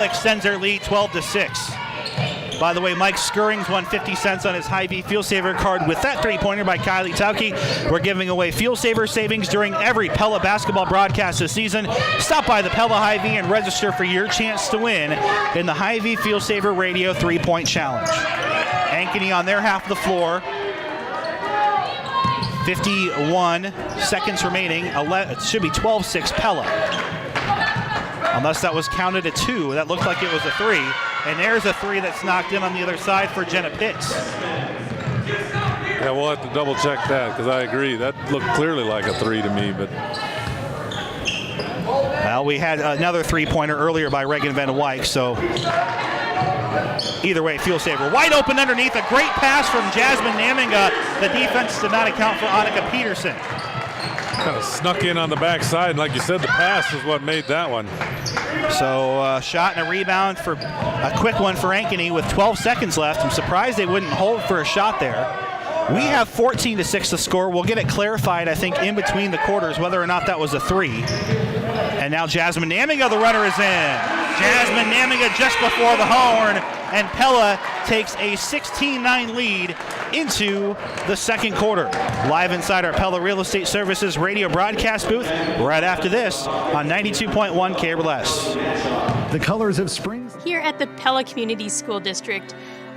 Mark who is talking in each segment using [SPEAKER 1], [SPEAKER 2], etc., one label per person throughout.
[SPEAKER 1] Extends their lead 12-6. By the way, Mike Skirings won 50 cents on his Hy-Vee Fuel Saver card with that three-pointer by Kylie Tauke. We're giving away Fuel Saver savings during every Pella basketball broadcast this season. Stop by the Pella Hy-Vee and register for your chance to win in the Hy-Vee Fuel Saver Radio 3-Point Challenge. Ankeny on their half of the floor. 51 seconds remaining. It should be 12-6 Pella. Unless that was counted a 2. That looked like it was a 3. And there's a 3 that's knocked in on the other side for Jenna Pitts.
[SPEAKER 2] Yeah, we'll have to double check that because I agree. That looked clearly like a 3 to me. But
[SPEAKER 1] well, we had another three-pointer earlier by Reagan Van Wyk, so either way, Fuel Saver. Wide open underneath. A great pass from Jasmine Naminga. The defense did not account for Annika Peterson.
[SPEAKER 2] Kind of snuck in on the backside, and like you said, the pass is what made that one.
[SPEAKER 1] So shot and a rebound for a quick one for Ankeny with 12 seconds left. I'm surprised they wouldn't hold for a shot there. We have 14-6 to score. We'll get it clarified, I think, in between the quarters, whether or not that was a 3. And now Jasmine Naminga, the runner, is in. Jasmine Naminga just before the horn, and Pella takes a 16-9 lead into the second quarter. Live inside our Pella Real Estate Services radio broadcast booth right after this on 92.1 KBLS.
[SPEAKER 3] The colors of spring.
[SPEAKER 4] Here at the Pella Community School District,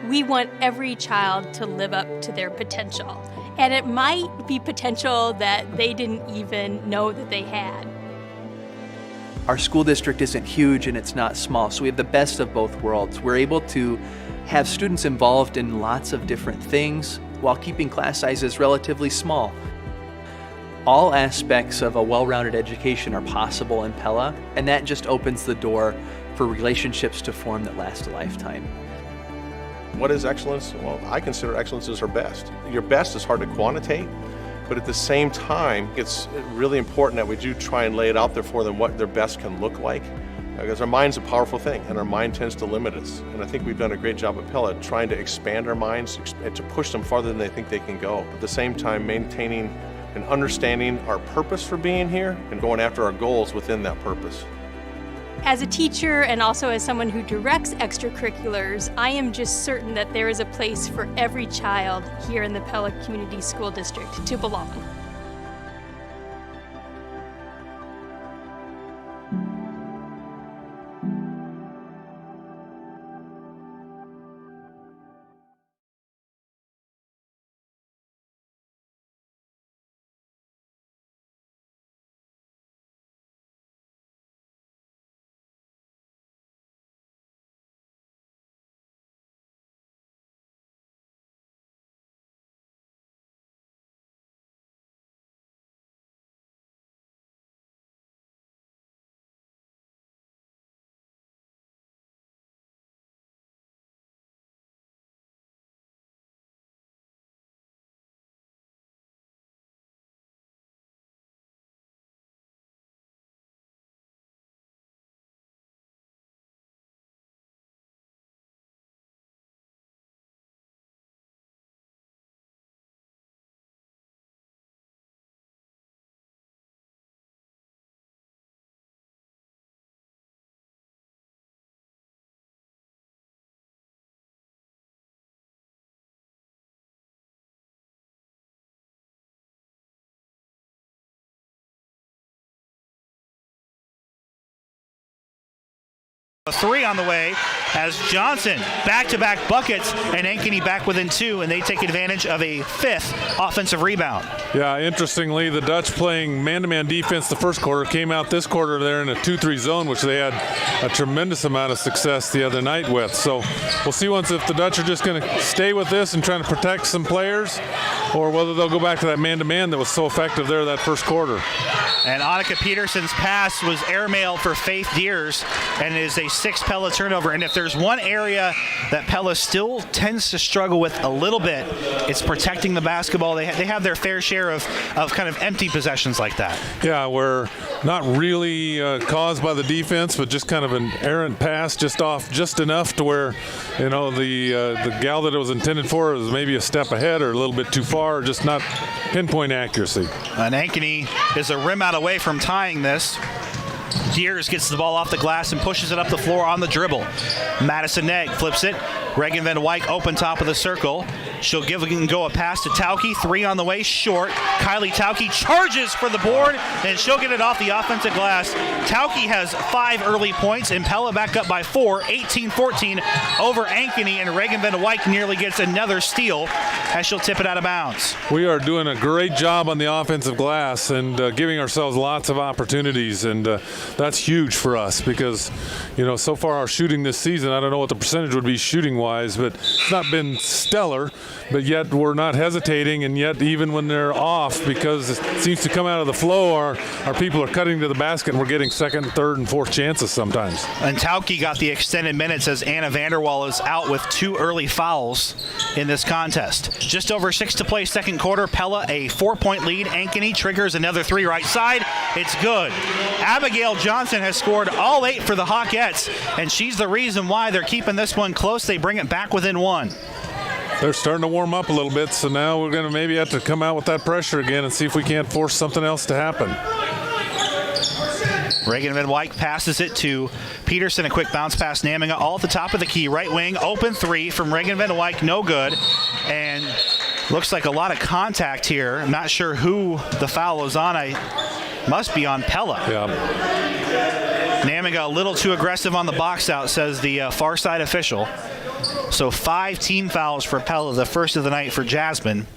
[SPEAKER 4] we want every child to live up to their potential. And it might be potential that they didn't even know that they had.
[SPEAKER 5] Our school district isn't huge and it's not small, so we have the best of both worlds. We're able to have students involved in lots of different things while keeping class sizes relatively small. All aspects of a well-rounded education are possible in Pella, and that just opens the door for relationships to form that last a lifetime.
[SPEAKER 6] What is excellence? Well, I consider excellence as our best. Your best is hard to quantitate, but at the same time, it's really important that we do try and lay it out there for them what their best can look like. Because our mind's a powerful thing, and our mind tends to limit us. And I think we've done a great job at Pella trying to expand our minds and to push them farther than they think they can go. At the same time, maintaining and understanding our purpose for being here and going after our goals within that purpose.
[SPEAKER 4] As a teacher and also as someone who directs extracurriculars, I am just certain that there is a place for every child here in the Pella Community School District to belong.
[SPEAKER 1] A 3 on the way as Johnson back-to-back buckets, and Ankeny back within 2, and they take advantage of a 5th offensive rebound.
[SPEAKER 2] Yeah, interestingly, the Dutch playing man-to-man defense the first quarter came out this quarter there in a 2-3 zone, which they had a tremendous amount of success the other night with. So we'll see once if the Dutch are just going to stay with this and trying to protect some players, or whether they'll go back to that man-to-man that was so effective there that first quarter.
[SPEAKER 1] And Annika Peterson's pass was airmailed for Faith Deers, and it is a 6th Pella turnover. And if there's one area that Pella still tends to struggle with a little bit, it's protecting the basketball. They have their fair share of kind of empty possessions like that.
[SPEAKER 2] Yeah, where not really caused by the defense, but just kind of an errant pass just off just enough to where, you know, the gal that it was intended for was maybe a step ahead or a little bit too far, just not pinpoint accuracy.
[SPEAKER 1] And Ankeny is a rim out away from tying this. Deers gets the ball off the glass and pushes it up the floor on the dribble. Madison Negg flips it. Reagan Van Wyk open top of the circle. She'll give and go a pass to Tauke. 3 on the way, short. Kylie Tauke charges for the board, and she'll get it off the offensive glass. Tauke has 5 early points, and Pella back up by 4, 18-14 over Ankeny, and Reagan Van Wyk nearly gets another steal as she'll tip it out of bounds.
[SPEAKER 2] We are doing a great job on the offensive glass and giving ourselves lots of opportunities, and that's huge for us because, so far our shooting this season, I don't know what the percentage would be shooting-wise, but it's not been stellar, but yet we're not hesitating, and yet even when they're off, because it seems to come out of the flow, our people are cutting to the basket, and we're getting second, third, and fourth chances sometimes.
[SPEAKER 1] And Tauke got the extended minutes as Anna Vanderwall is out with 2 early fouls in this contest. Just over 6 to play second quarter. Pella a 4-point lead. Ankeny triggers another 3 right side. It's good. Abigail Johnson has scored all 8 for the Hawkettes, and she's the reason why they're keeping this one close. They bring it back within 1.
[SPEAKER 2] They're starting to warm up a little bit, so now we're going to maybe have to come out with that pressure again and see if we can't force something else to happen.
[SPEAKER 1] Reagan Van Wyk passes it to Peterson. A quick bounce pass. Naminga all at the top of the key. Right wing, open 3 from Reagan Van Wyk. No good. And looks like a lot of contact here. I'm not sure who the foul is on. Must be on Pella.
[SPEAKER 2] Yeah.
[SPEAKER 1] Naminga a little too aggressive on the box out, says the far side official. So 5 team fouls for Pella, the first of the night for Jasmine.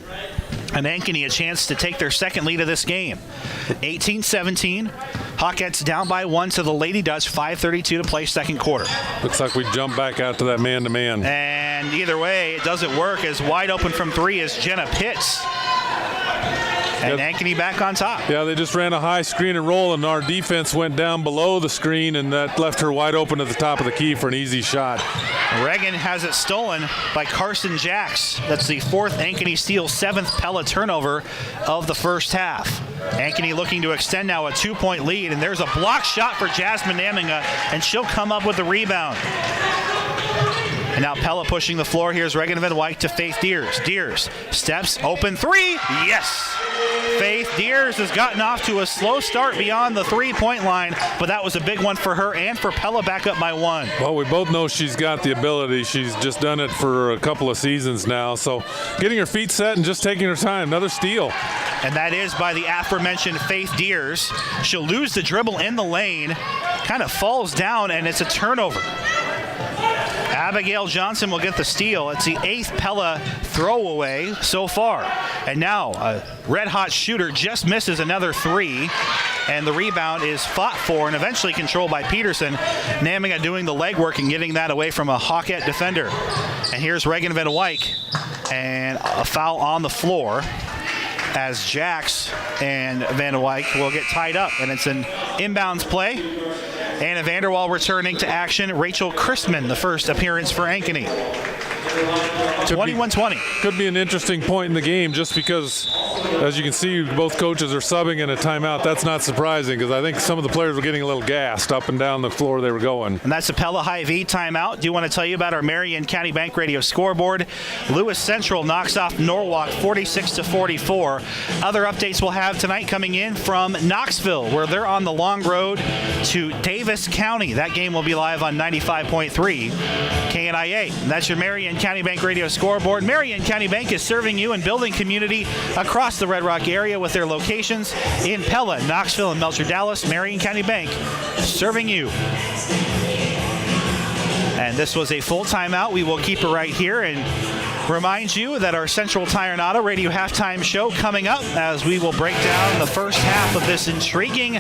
[SPEAKER 1] And Ankeny a chance to take their second lead of this game. 18-17. Hawkettes down by 1 to the Lady Dutch. 5:32 to play second quarter.
[SPEAKER 2] Looks like we jump back out to that man-to-man.
[SPEAKER 1] And either way, it doesn't work, as wide open from 3 is Jenna Pitts. And Ankeny back on top.
[SPEAKER 2] Yeah, they just ran a high screen and roll, and our defense went down below the screen, and that left her wide open at the top of the key for an easy shot.
[SPEAKER 1] Reagan has it stolen by Carson Jacks. That's the 4th Ankeny steal, 7th Pella turnover of the first half. Ankeny looking to extend now a 2-point lead, and there's a block shot for Jasmine Naminga, and she'll come up with the rebound. And now Pella pushing the floor. Here's Reagan Van Wyk to Faith Deers. Deers steps, open 3. Yes! Faith Deers has gotten off to a slow start beyond the 3-point line, but that was a big one for her and for Pella back up by 1.
[SPEAKER 2] Well, we both know she's got the ability. She's just done it for a couple of seasons now. So getting her feet set and just taking her time. Another steal.
[SPEAKER 1] And that is by the aforementioned Faith Deers. She'll lose the dribble in the lane, kind of falls down, and it's a turnover. Abigail Johnson will get the steal. It's the 8th Pella throwaway so far. And now a red-hot shooter just misses another 3. And the rebound is fought for and eventually controlled by Peterson. Naminga doing the legwork and getting that away from a Hawkette defender. And here's Reagan Van Wyk. And a foul on the floor as Jacks and Van Wyk will get tied up. And it's an inbounds play. Anna Vanderwall returning to action. Rachel Christman, the first appearance for Ankeny. 21-20.
[SPEAKER 2] Could be an interesting point in the game just because, as you can see, both coaches are subbing in a timeout. That's not surprising because I think some of the players were getting a little gassed up and down the floor they were going.
[SPEAKER 1] And that's the Pella Hy-Vee timeout. Do you want to tell you about our Marion County Bank Radio scoreboard? Lewis Central knocks off Norwalk 46-44. Other updates we'll have tonight coming in from Knoxville, where they're on the long road to Davis County. That game will be live on 95.3 KNIA. And that's your Marion County Bank Radio scoreboard. Marion County Bank is serving you and building community across the Red Rock area with their locations in Pella, Knoxville, and Melcher, Dallas. Marion County Bank serving you. And this was a full timeout. We will keep it right here and remind you that our Central Tire and Auto Radio halftime show coming up as we will break down the first half of this intriguing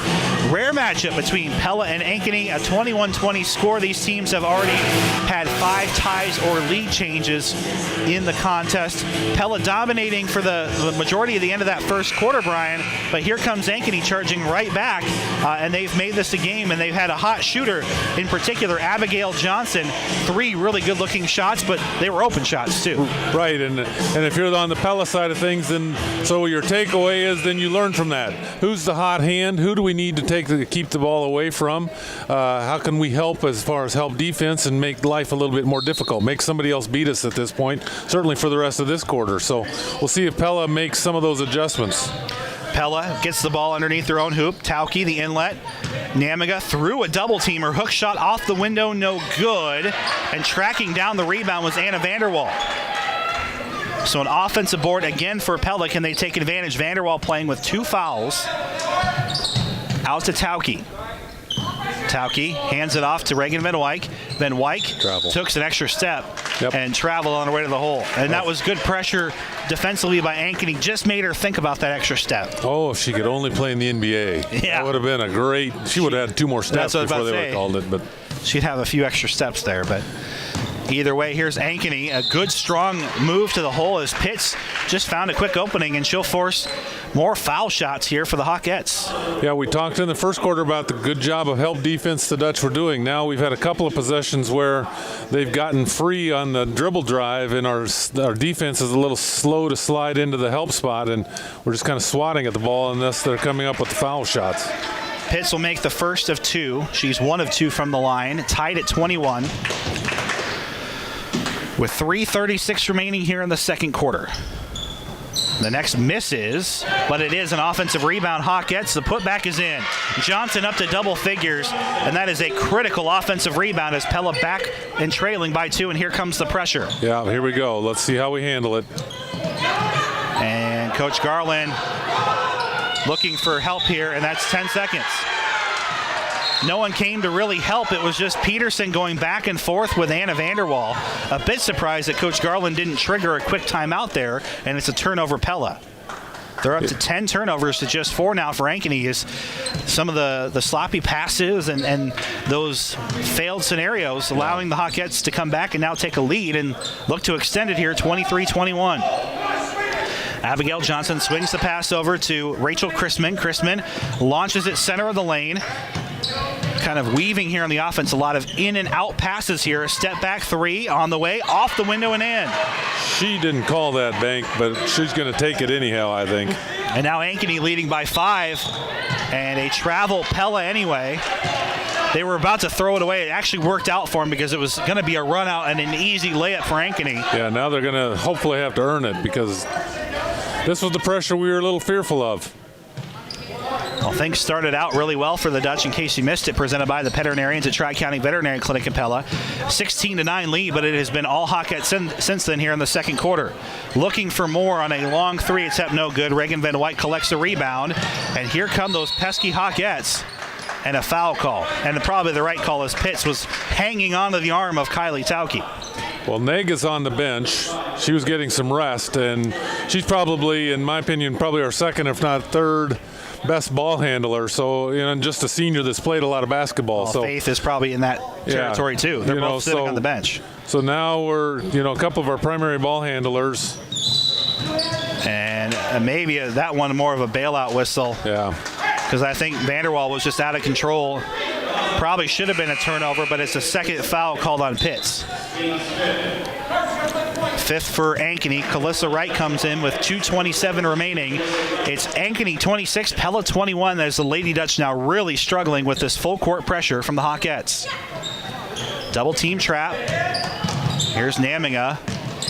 [SPEAKER 1] rare matchup between Pella and Ankeny. A 21-20 score. These teams have already had 5 ties or lead changes in the contest. Pella dominating for the majority of the end of that first quarter, Brian, but here comes Ankeny charging right back, and they've made this a game, and they've had a hot shooter, in particular Abigail Johnson. 3 really good-looking shots, but they were open shots too.
[SPEAKER 2] Right, and if you're on the Pella side of things, then so your takeaway is then you learn from that. Who's the hot hand? Who do we need to keep the ball away from? How can we help as far as help defense and make life a little bit more difficult? Make somebody else beat us at this point, certainly for the rest of this quarter. So we'll see if Pella makes some of those adjustments.
[SPEAKER 1] Pella gets the ball underneath their own hoop. Tauke, the inlet. Namiga threw a double teamer. Hook shot off the window, no good. And tracking down the rebound was Anna Vanderwall. So an offensive board again for Pella. Can they take advantage? Vanderwall playing with 2 fouls. Out to Tauke. Tauke hands it off to Reagan Van Wyk. Van Wyk took an extra step and traveled on her way to the hole. And that was good pressure defensively by Ankeny. Just made her think about that extra step.
[SPEAKER 2] Oh, if she could only play in the NBA.
[SPEAKER 1] Yeah.
[SPEAKER 2] That would have been a great – she would have had 2 more steps before they would have called it. But
[SPEAKER 1] she'd have a few extra steps there, but either way, here's Ankeny. A good, strong move to the hole as Pitts just found a quick opening, and she'll force more foul shots here for the Hawkettes.
[SPEAKER 2] Yeah, we talked in the first quarter about the good job of help defense the Dutch were doing. Now we've had a couple of possessions where they've gotten free on the dribble drive, and our defense is a little slow to slide into the help spot, and we're just kind of swatting at the ball unless they're coming up with the foul shots.
[SPEAKER 1] Pitts will make the first of 2. She's 1 of 2 from the line, tied at 21. With 3:36 remaining here in the second quarter. The next misses, but it is an offensive rebound. Hawkettes, the putback is in. Johnson up to double figures, and that is a critical offensive rebound as Pella back and trailing by 2, and here comes the pressure.
[SPEAKER 2] Yeah, here we go. Let's see how we handle it.
[SPEAKER 1] And Coach Garland looking for help here, and that's 10 seconds. No one came to really help. It was just Peterson going back and forth with Anna Vanderwall. A bit surprised that Coach Garland didn't trigger a quick timeout there, and it's a turnover Pella. They're up to 10 turnovers to just 4 now for Ankeny. Is some of the sloppy passes and those failed scenarios allowing the Hawkettes to come back and now take a lead and look to extend it here 23-21. Abigail Johnson swings the pass over to Rachel Chrisman. Chrisman launches it center of the lane. Kind of weaving here on the offense, a lot of in and out passes here. A step back 3 on the way, off the window and in.
[SPEAKER 2] She didn't call that bank, but she's going to take it anyhow, I think.
[SPEAKER 1] And now Ankeny leading by 5, and a travel Pella anyway. They were about to throw it away. It actually worked out for them because it was going to be a run out and an easy layup for Ankeny.
[SPEAKER 2] Yeah, now they're going to hopefully have to earn it because this was the pressure we were a little fearful of.
[SPEAKER 1] Well, things started out really well for the Dutch. In case you missed it, presented by the veterinarians at Tri-County Veterinary Clinic in Pella. 16-9 lead, but it has been all Hawkettes since then here in the second quarter. Looking for more on a long 3 attempt, no good. Reagan Van Wyk collects the rebound, and here come those pesky Hawkettes. And a foul call. And probably the right call as Pitts was hanging onto the arm of Kylie Tauke.
[SPEAKER 2] Well, Neg is on the bench. She was getting some rest, and she's probably, in my opinion, probably our second, if not third, best ball handler. So, just a senior that's played a lot of basketball.
[SPEAKER 1] Well,
[SPEAKER 2] so
[SPEAKER 1] Faith is probably in that territory too. They're both sitting on the bench.
[SPEAKER 2] So now we're, a couple of our primary ball handlers.
[SPEAKER 1] And maybe that one more of a bailout whistle. Yeah. Because I think Vanderwall was just out of control. Probably should have been a turnover, but it's a second foul called on Pitts. 5th for Ankeny. Calissa Wright comes in with 2:27 remaining. It's Ankeny 26, Pella 21. As the Lady Dutch now really struggling with this full court pressure from the Hawkettes. Double team trap. Here's Namiga.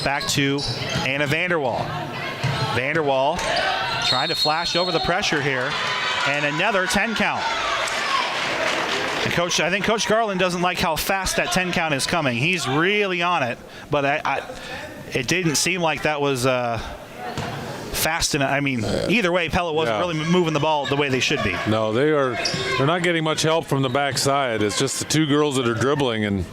[SPEAKER 1] Back to Anna Vanderwall. Vanderwall trying to flash over the pressure here. And another 10 count. And I think Coach Garland doesn't like how fast that 10 count is coming. He's really on it, but it didn't seem like that was fast enough. I mean, either way, Pella wasn't really moving the ball the way they should be.
[SPEAKER 2] No, they're not getting much help from the backside. It's just the 2 girls that are dribbling. And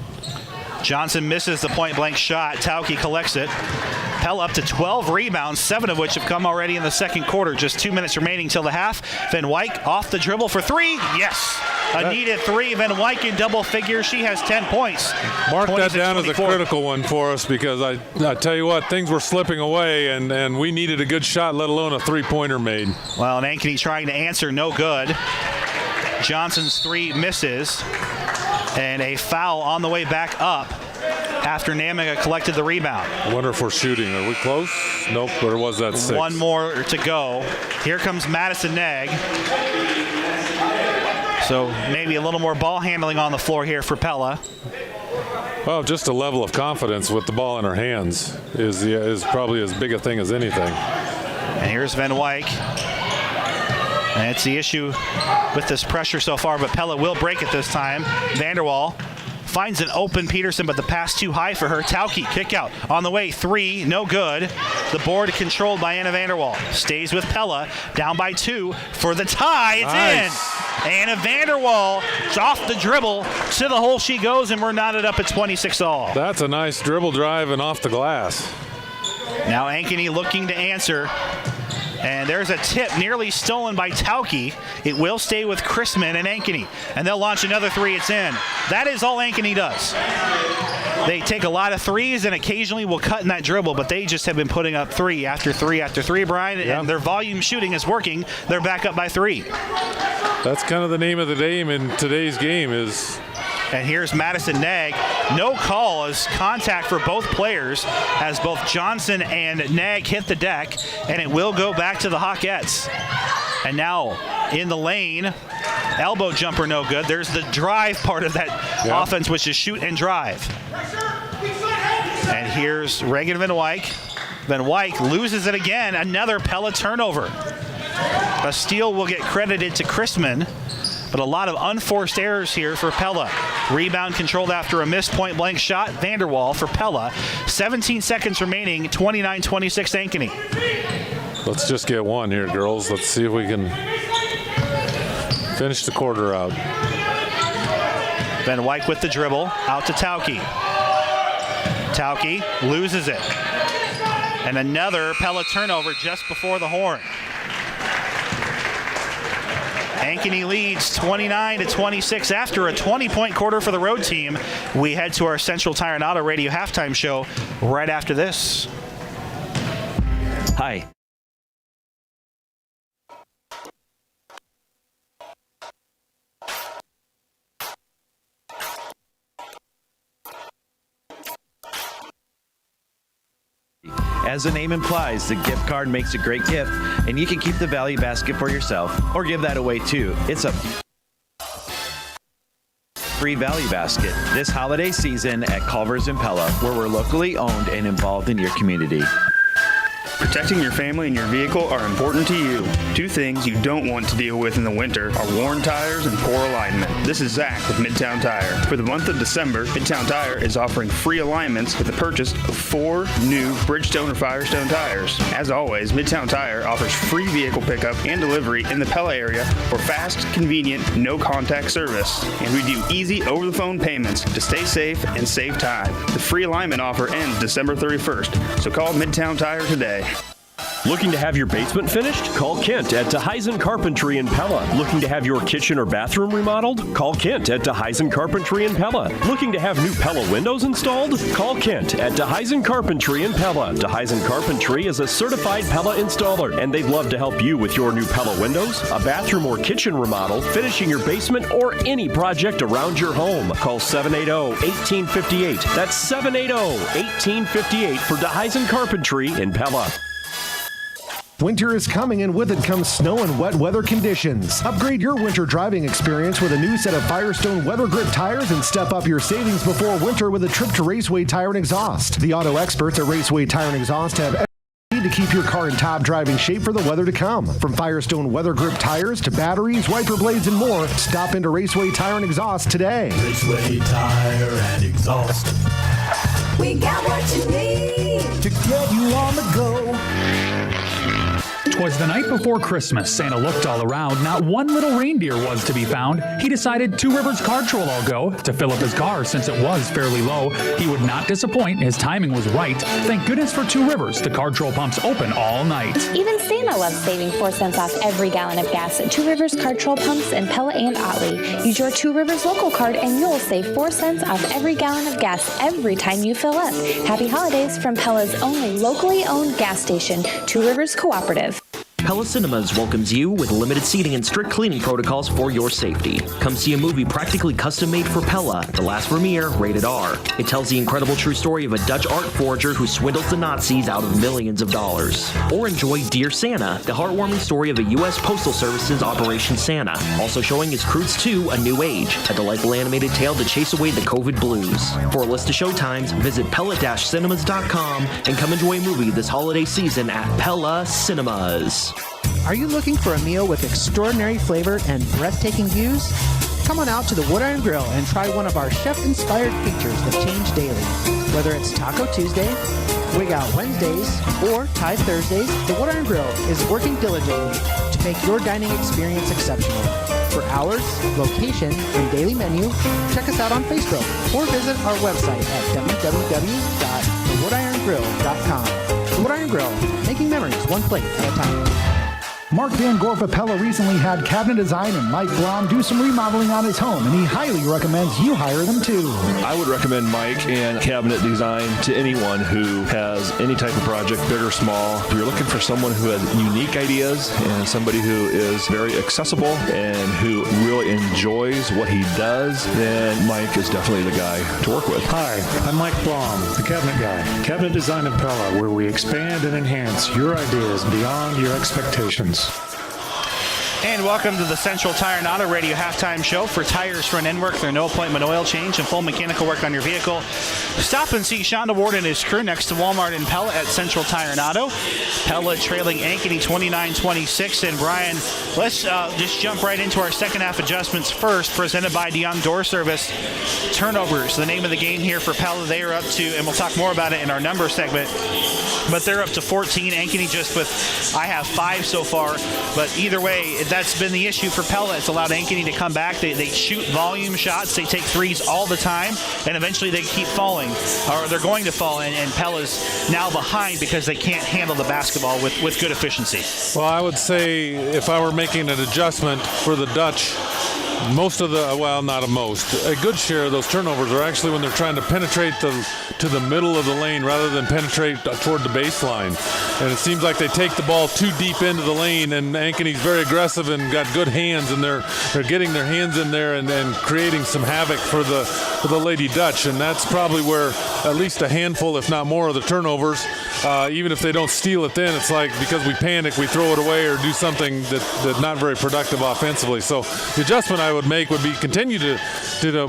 [SPEAKER 1] Johnson misses the point-blank shot. Tauke collects it. Pella up to 12 rebounds, 7 of which have come already in the second quarter. Just 2 minutes remaining till the half. Van Wyk off the dribble for 3. Yes. A needed 3. Van Wyk in double figures. She has 10 points.
[SPEAKER 2] Mark that down as a critical one for us because I tell you what, things were slipping away and we needed a good shot, let alone a 3-pointer made.
[SPEAKER 1] Well, and Ankeny trying to answer, no good. Johnson's 3 misses. And a foul on the way back up after Namiga collected the rebound.
[SPEAKER 2] I wonder if we're shooting. Are we close? Nope, or was that 6?
[SPEAKER 1] 1 more to go. Here comes Madison Neg. So maybe a little more ball handling on the floor here for Pella.
[SPEAKER 2] Well, just a level of confidence with the ball in her hands is probably as big a thing as anything.
[SPEAKER 1] And here's Van Wyk. And it's the issue with this pressure so far, but Pella will break it this time. Vanderwall finds an open Peterson, but the pass too high for her. Tauke, kick out. On the way, 3, no good. The board controlled by Anna Vanderwall. Stays with Pella, down by 2 for the tie. It's in. Anna Vanderwall off the dribble. To the hole she goes, and we're knotted up at 26 all.
[SPEAKER 2] That's a nice dribble drive and off the glass.
[SPEAKER 1] Now Ankeny looking to answer. And there's a tip nearly stolen by Tauke. It will stay with Chrisman and Ankeny. And they'll launch another 3. It's in. That is all Ankeny does. They take a lot of threes and occasionally will cut in that dribble, but they just have been putting up 3 after 3 after 3, Brian, and their volume shooting is working. They're back up by 3.
[SPEAKER 2] That's kind of the name of the game in today's game is...
[SPEAKER 1] And here's Madison Nag. No call as contact for both players as both Johnson and Nag hit the deck, and it will go back to the Hawkettes. And now in the lane, elbow jumper no good. There's the drive part of that offense, which is shoot and drive. And here's Reagan Van Wyk. Van Wyk loses it again. Another Pella turnover. A steal will get credited to Chrisman, but a lot of unforced errors here for Pella. Rebound controlled after a missed point-blank shot. Vanderwall for Pella. 17 seconds remaining, 29-26 Ankeny.
[SPEAKER 2] Let's just get one here, girls. Let's see if we can finish the quarter out.
[SPEAKER 1] Van Wyk with the dribble, out to Tauke. Tauke loses it. And another Pella turnover just before the horn. Ankeny leads 29-26 after a 20-point quarter for the road team. We head to our Central Tire and Auto Radio halftime show right after this.
[SPEAKER 7] Hi. As the name implies, the gift card makes a great gift, and you can keep the value basket for yourself or give that away too. It's a free value basket this holiday season at Culver's and Pella, where we're locally owned and involved in your community.
[SPEAKER 8] Protecting your family and your vehicle are important to you. 2 things you don't want to deal with in the winter are worn tires and poor alignment. This is Zach with Midtown Tire. For the month of December, Midtown Tire is offering free alignments with the purchase of 4 new Bridgestone or Firestone tires. As always, Midtown Tire offers free vehicle pickup and delivery in the Pella area for fast, convenient, no-contact service. And we do easy over-the-phone payments to stay safe and save time. The free alignment offer ends December 31st, so call Midtown Tire today.
[SPEAKER 9] Looking to have your basement finished? Call Kent at DeHeisen Carpentry in Pella. Looking to have your kitchen or bathroom remodeled? Call Kent at DeHeisen Carpentry in Pella. Looking to have new Pella windows installed? Call Kent at DeHeisen Carpentry in Pella. DeHeisen Carpentry is a certified Pella installer, and they'd love to help you with your new Pella windows, a bathroom or kitchen remodel, finishing your basement, or any project around your home. Call 780-1858. That's 780-1858 for DeHeisen Carpentry in Pella.
[SPEAKER 3] Winter is coming, and with it comes snow and wet weather conditions. Upgrade your winter driving experience with a new set of Firestone Weather Grip tires and step up your savings before winter with a trip to Raceway Tire and Exhaust. The auto experts at Raceway Tire and Exhaust have everything you need to keep your car in top driving shape for the weather to come. From Firestone Weather Grip tires to batteries, wiper blades, and more, stop into Raceway Tire and Exhaust today.
[SPEAKER 10] Raceway Tire and Exhaust.
[SPEAKER 11] We got what you need
[SPEAKER 10] to get you on the go.
[SPEAKER 12] 'Twas the night before Christmas. Santa looked all around. Not one little reindeer was to be found. He decided 2 Rivers Car Troll all go to fill up his car since it was fairly low. He would not disappoint. His timing was right. Thank goodness for 2 Rivers. The Car Troll pumps open all night.
[SPEAKER 13] Even Santa loves saving 4 cents off every gallon of gas at 2 Rivers Car Troll pumps in Pella and Otley. Use your 2 Rivers local card and you'll save 4 cents off every gallon of gas every time you fill up. Happy holidays from Pella's only locally owned gas station, 2 Rivers Cooperative.
[SPEAKER 14] Pella Cinemas welcomes you with limited seating and strict cleaning protocols for your safety. Come see a movie practically custom made for Pella, The Last Premiere, rated R. It tells the incredible true story of a Dutch art forger who swindles the Nazis out of millions of dollars. Or enjoy Dear Santa, the heartwarming story of the U.S. Postal Service's Operation Santa. Also showing is Croods 2, A New Age, a delightful animated tale to chase away the COVID blues. For a list of showtimes, visit Pella-cinemas.com and come enjoy a movie this holiday season at Pella Cinemas.
[SPEAKER 15] Are you looking for a meal with extraordinary flavor and breathtaking views? Come on out to the Wood Iron Grill and try one of our chef-inspired features that change daily. Whether it's Taco Tuesday, Wig Out Wednesdays, or Thai Thursdays, the Wood Iron Grill is working diligently to make your dining experience exceptional. For hours, location, and daily menu, check us out on Facebook or visit our website at www.thewoodiron.com. The Wood Iron Grill, making memories one plate at a time.
[SPEAKER 3] Mark Van Gorf of Pella recently had Cabinet Design and Mike Blom do some remodeling on his home, and he highly recommends you hire them too.
[SPEAKER 9] I would recommend Mike and Cabinet Design to anyone who has any type of project, big or small. If you're looking for someone who has unique ideas and somebody who is very accessible and who really enjoys what he does, then Mike is definitely the guy to work with.
[SPEAKER 16] Hi, I'm Mike Blom, the Cabinet Guy. Cabinet Design and Pella, where we expand and enhance your ideas beyond your expectations.
[SPEAKER 1] And welcome to the Central Tire and Auto Radio halftime show. For tires, front end work, their no appointment oil change, and full mechanical work on your vehicle. Stop and see Shonda Ward and his crew next to Walmart and Pella at Central Tire and Auto. Pella trailing Ankeny 29-26. And Brian, let's just jump right into our second half adjustments first, presented by DeYoung Door Service. Turnovers, the name of the game here for Pella. They are up to, and we'll talk more about it in our number segment, but they're up to 14. Ankeny just with, I have 5 so far, but either way, that's been the issue for Pella. It's allowed Ankeny to come back. They shoot volume shots. They take threes all the time, and eventually they keep falling, or they're going to fall, and Pella's now behind because they can't handle the basketball with good efficiency.
[SPEAKER 2] Well, I would say if I were making an adjustment for the Dutch, most of the, well, not a most, a good share of those turnovers are actually when they're trying to penetrate to the middle of the lane rather than penetrate toward the baseline. And it seems like they take the ball too deep into the lane, and Ankeny's very aggressive and got good hands, and they're getting their hands in there and creating some havoc for the Lady Dutch. And that's probably where at least a handful, if not more, of the turnovers, even if they don't steal it then, it's like because we panic, we throw it away or do something that's not very productive offensively. So the adjustment I would make would be continue to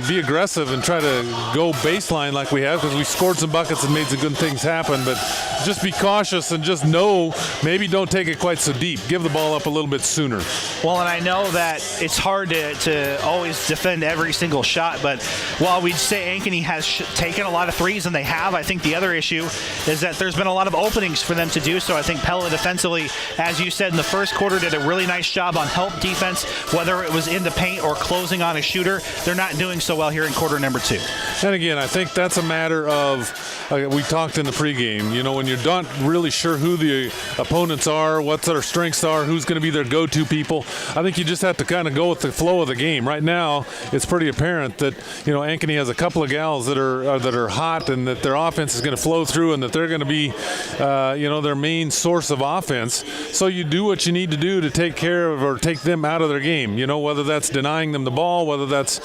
[SPEAKER 2] be aggressive and try to go baseline like we have, because we scored some buckets and made some good things happen, but just be cautious and just know maybe don't take it quite so deep. Give the ball up a little bit sooner.
[SPEAKER 1] Well, and I know that it's hard to always defend every single shot, but while we'd say Ankeny has taken a lot of threes, and they have, I think the other issue is that there's been a lot of openings for them to do so. I think Pella defensively, as you said in the first quarter, did a really nice job on help defense, whether it was in the paint or closing on a shooter. They're not doing so well here in quarter number 2.
[SPEAKER 2] And again, I think that's a matter of, we talked in the pregame, when you're not really sure who the opponents are, what their strengths are, who's going to be their go-to people, I think you just have to kind of go with the flow of the game. Right now, it's pretty apparent that, Ankeny has a couple of gals that are hot, and that their offense is going to flow through, and that they're going to be, their main source of offense. So you do what you need to do to take care of or take them out of their game, whether that's denying them the ball, whether that's,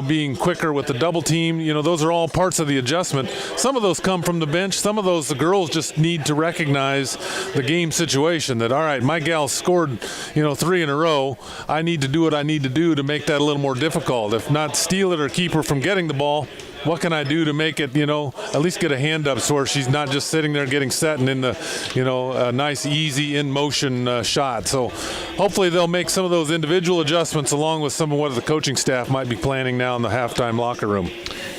[SPEAKER 2] being quicker with the double team. Those are all parts of the adjustment. Some of those come from the bench. Some of those, the girls just need to recognize the game situation that, all right, my gal scored, 3 in a row. I need to do what I need to do to make that a little more difficult. If not steal it or keep her from getting the ball, what can I do to make it, at least get a hand up so she's not just sitting there getting set and in the, a nice, easy, in-motion shot. So hopefully they'll make some of those individual adjustments along with some of what the coaching staff might be planning now in the halftime locker room.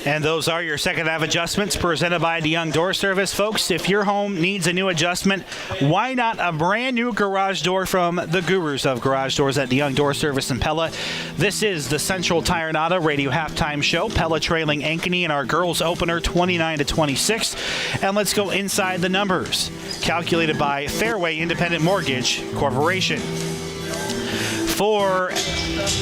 [SPEAKER 1] And those are your second half adjustments presented by DeYoung Door Service. Folks, if your home needs a new adjustment, why not a brand new garage door from the gurus of garage doors at DeYoung Door Service in Pella? This is the Central Tire and Auto Radio halftime show. Pella trailing Ankeny in our girls opener 29-26. And let's go inside the numbers. Calculated by Fairway Independent Mortgage Corporation. For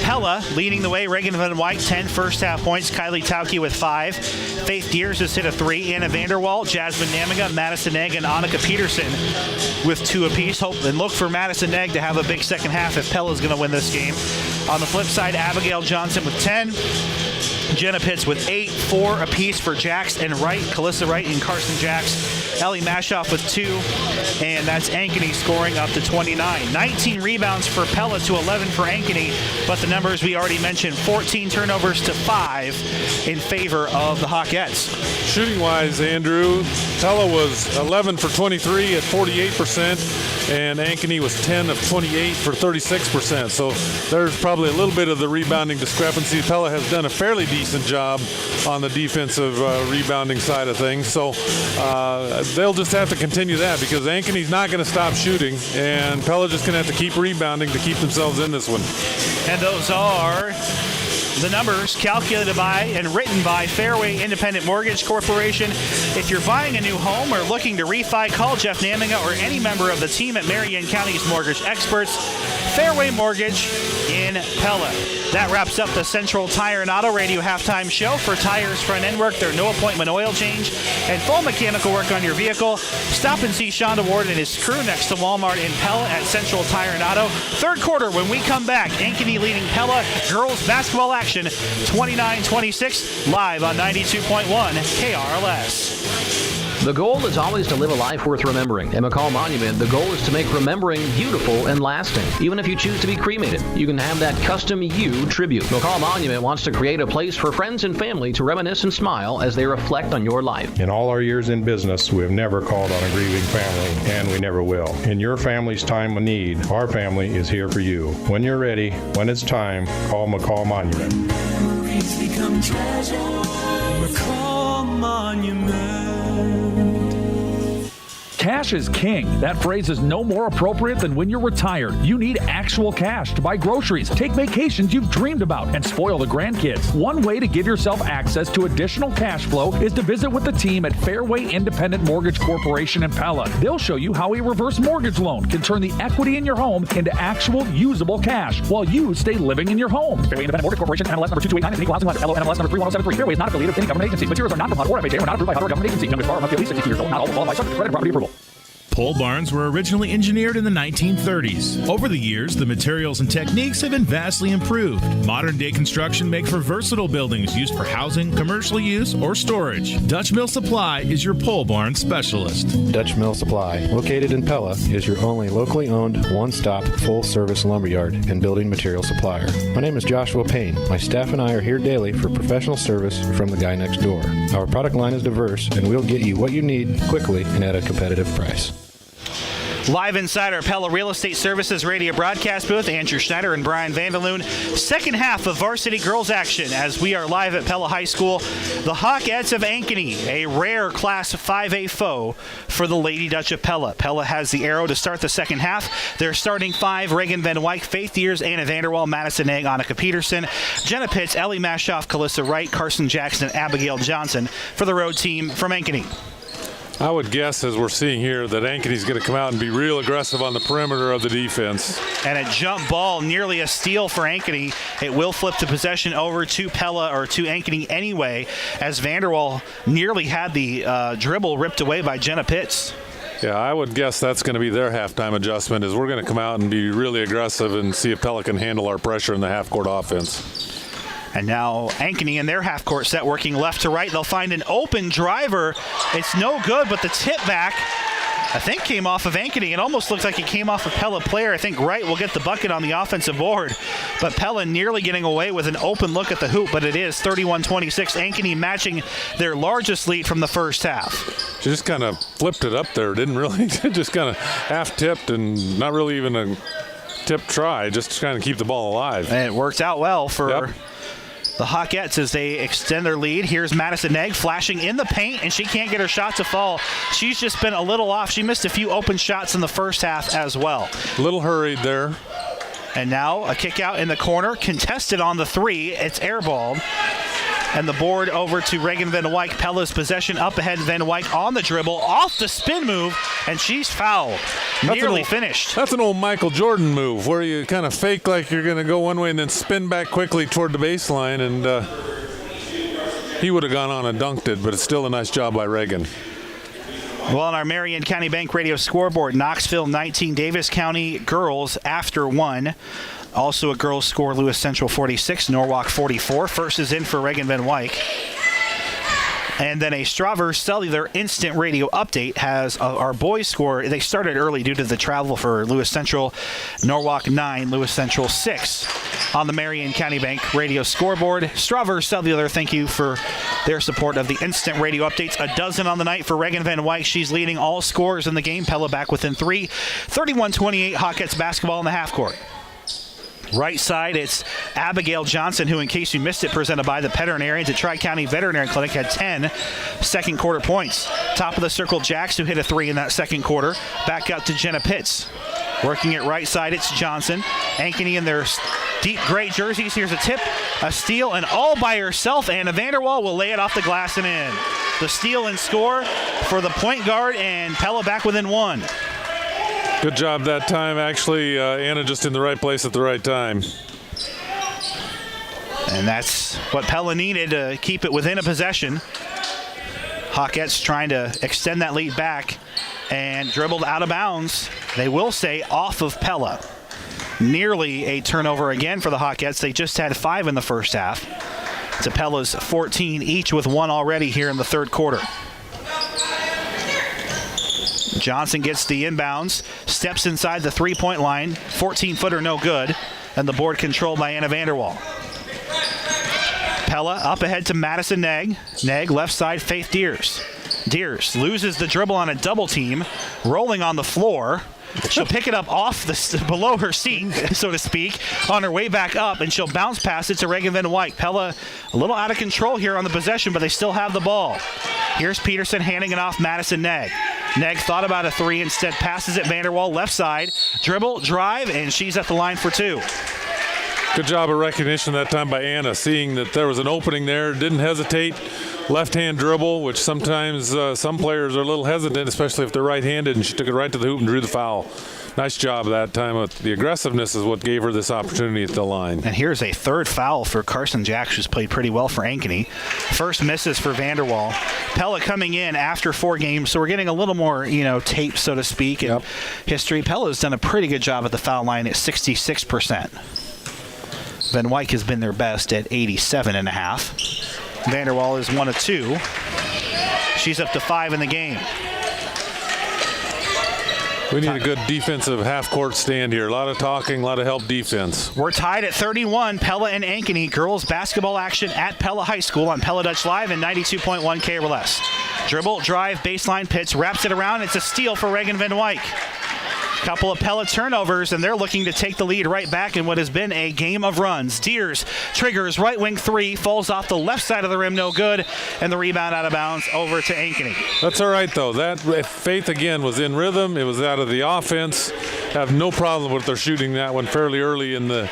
[SPEAKER 1] Pella, leading the way, Reagan Van Wyk, 10 first half points. Kylie Tauke with 5. Faith Deers has hit a 3. Anna Vanderwall, Jasmine Namiga, Madison Egg, and Annika Peterson with 2 apiece. Hope and look for Madison Egg to have a big second half if Pella's going to win this game. On the flip side, Abigail Johnson with 10. Jenna Pitts with 8, 4 apiece for Jax and Wright, Calissa Wright and Carson Jax. Ellie Mashoff with 2, and that's Ankeny scoring up to 29. 19 rebounds for Pella to 11 for Ankeny, but the numbers we already mentioned, 14 turnovers to 5 in favor of the Hawkettes.
[SPEAKER 2] Shooting-wise, Andrew, Pella was 11 for 23 at 48%, and Ankeny was 10 of 28 for 36%. So there's probably a little bit of the rebounding discrepancy. Pella has done a fairly decent job on the defensive rebounding side of things. So they'll just have to continue that because Ankeny's not going to stop shooting, and Pella's just going to have to keep rebounding to keep themselves in this one.
[SPEAKER 1] And those are the numbers calculated by and written by Fairway Independent Mortgage Corporation. If you're buying a new home or looking to refi, call Jeff Namiga or any member of the team at Marion County's mortgage experts. Fairway Mortgage in Pella. That wraps up the Central Tire and Auto Radio halftime show. For tires, front end work, their no appointment oil change, and full mechanical work on your vehicle, stop and see Shonda Ward and his crew next to Walmart in Pella at Central Tire and Auto. Third quarter, when we come back, Ankeny leading Pella. Girls basketball action 29-26, live on 92.1 KRLS.
[SPEAKER 17] The goal is always to live a life worth remembering. At McCall Monument, the goal is to make remembering beautiful and lasting. Even if you choose to be cremated, you can have that custom you tribute. McCall Monument wants to create a place for friends and family to reminisce and smile as they reflect on your life.
[SPEAKER 18] In all our years in business, we have never called on a grieving family, and we never will. In your family's time of need, our family is here for you. When you're ready, when it's time, call McCall Monument.
[SPEAKER 10] Memories become treasure. McCall Monument.
[SPEAKER 12] Cash is king. That phrase is no more appropriate than when you're retired. You need actual cash to buy groceries, take vacations you've dreamed about, and spoil the grandkids. One way to give yourself access to additional cash flow is to visit with the team at Fairway Independent Mortgage Corporation in Pella. They'll show you how a reverse mortgage loan can turn the equity in your home into actual usable cash while you stay living in your home. Fairway Independent Mortgage Corporation, NMLS number 2289, and equal housing lender, NMLS number 31073. Fairway is not affiliated with any government agency. Materials are not from HUD or FHA or not approved by HUD or government agency. Youngest borrower must be at least 62 years old. Not all will qualify subject to credit and property approval.
[SPEAKER 19] Pole barns were originally engineered in the 1930s. Over the years, the materials and techniques have been vastly improved. Modern-day construction make for versatile buildings used for housing, commercial use, or storage. Dutch Mill Supply is your pole barn specialist.
[SPEAKER 20] Dutch Mill Supply, located in Pella, is your only locally owned, one-stop, full-service lumberyard and building material supplier. My name is Joshua Payne. My staff and I are here daily for professional service from the guy next door. Our product line is diverse, and we'll get you what you need quickly and at a competitive price.
[SPEAKER 1] Live inside our Pella Real Estate Services radio broadcast booth, Andrew Schneider and Brian Vanderloon. Second half of varsity girls action as we are live at Pella High School. The Hawkettes of Ankeny, a rare Class 5A foe for the Lady Dutch of Pella. Pella has the arrow to start the second half. Their starting five, Reagan Van Wyk, Faith Deers, Anna Vanderwall, Madison Egg, Annika Peterson, Jenna Pitts, Ellie Mashoff, Calissa Wright, Carson Jackson, and Abigail Johnson for the road team from Ankeny.
[SPEAKER 2] I would guess, as we're seeing here, that Ankeny's going to come out and be real aggressive on the perimeter of the defense.
[SPEAKER 1] And a jump ball, nearly a steal for Ankeny. It will flip the possession over to Pella, or to Ankeny anyway, as Vanderwall nearly had the dribble ripped away by Jenna Pitts.
[SPEAKER 2] Yeah, I would guess that's going to be their halftime adjustment, is we're going to come out and be really aggressive and see if Pella can handle our pressure in the half-court offense.
[SPEAKER 1] And now Ankeny in their half-court set, working left to right. They'll find an open driver. It's no good, but the tip back, I think, came off of Ankeny. It almost looked like it came off a Pella player. I think Wright will get the bucket on the offensive board. But Pella nearly getting away with an open look at the hoop, but it is 31-26. Ankeny matching their largest lead from the first half.
[SPEAKER 2] She just kind of flipped it up there. Didn't really, just kind of half-tipped and not really even a tip try, just to kind of keep the ball alive.
[SPEAKER 1] And it worked out well for the Hawkettes as they extend their lead. Here's Madison Egg flashing in the paint, and she can't get her shot to fall. She's just been a little off. She missed a few open shots in the first half as well.
[SPEAKER 2] A little hurried there.
[SPEAKER 1] And now a kick out in the corner, contested on the three. It's airballed. And the board over to Reagan Van Wyk. Pella's possession up ahead. Van Wyk on the dribble, off the spin move, and she's fouled. Nearly finished.
[SPEAKER 2] That's an old Michael Jordan move where you kind of fake like you're going to go one way and then spin back quickly toward the baseline, and he would have gone on and dunked it, but it's still a nice job by Reagan.
[SPEAKER 1] Well, on our Marion County Bank Radio scoreboard, Knoxville 19, Davis County girls after 1. Also a girls score, Lewis Central 46, Norwalk 44. First is in for Reagan Van Wyk. And then a Straver Cellular Instant Radio update has our boys score. They started early due to the travel for Lewis Central. Norwalk 9, Lewis Central 6 on the Marion County Bank radio scoreboard. Straver Cellular, thank you for their support of the instant radio updates. A dozen on the night for Reagan Van Wyk. She's leading all scores in the game. Pella back within 3. 31-28 Hawkettes basketball in the half court. Right side, it's Abigail Johnson, who, in case you missed it, presented by the veterinarians at Tri-County Veterinary Clinic, had 10 second quarter points. Top of the circle, Jax, who hit a 3 in that second quarter. Back out to Jenna Pitts. Working it right side, it's Johnson. Ankeny in their deep gray jerseys. Here's a tip, a steal, and all by herself. Anna Vanderwall will lay it off the glass and in. The steal and score for the point guard, and Pella back within 1.
[SPEAKER 2] Good job that time. Actually, Anna just in the right place at the right time.
[SPEAKER 1] And that's what Pella needed to keep it within a possession. Hawkettes trying to extend that lead back and dribbled out of bounds. They will stay off of Pella. Nearly a turnover again for the Hawkettes. They just had 5 in the first half. To Pella's 14 each, with 1 already here in the third quarter. Johnson gets the inbounds, steps inside the three-point line, 14-footer no good, and the board controlled by Anna Vanderwall. Pella up ahead to Madison Negg. Negg left side, Faith Deers. Deers loses the dribble on a double team, rolling on the floor. She'll pick it up off below her seat, so to speak, on her way back up, and she'll bounce past it to Reagan Van Wyk. Pella a little out of control here on the possession, but they still have the ball. Here's Peterson handing it off Madison Negg. Negg thought about a 3, instead passes it Vanderwall left side. Dribble, drive, and she's at the line for 2.
[SPEAKER 2] Good job of recognition that time by Anna, seeing that there was an opening there, didn't hesitate. Left-hand dribble, which sometimes some players are a little hesitant, especially if they're right-handed, and she took it right to the hoop and drew the foul. Nice job that time. The aggressiveness is what gave her this opportunity at the line.
[SPEAKER 1] And here's a third foul for Carson Jax, who's played pretty well for Ankeny. First misses for Vanderwall. Pella coming in after 4 games, so we're getting a little more, tape, so to speak, in history. Pella's done a pretty good job at the foul line at 66%. Van Wyk has been their best at 87.5%. Vanderwall is 1 of 2. She's up to 5 in the game.
[SPEAKER 2] We need a good defensive half-court stand here. A lot of talking, a lot of help defense.
[SPEAKER 1] We're tied at 31. Pella and Ankeny. Girls basketball action at Pella High School on Pella Dutch Live and 92.1 KRLS. Dribble, drive, baseline, Pitts, wraps it around. It's a steal for Reagan Van Wyk. Couple of Pella turnovers, and they're looking to take the lead right back in what has been a game of runs. Deers triggers right wing 3, falls off the left side of the rim, no good, and the rebound out of bounds over to Ankeny.
[SPEAKER 2] That's all right, though. That Faith, again, was in rhythm. It was out of the offense. Have no problem with their shooting that one fairly early in the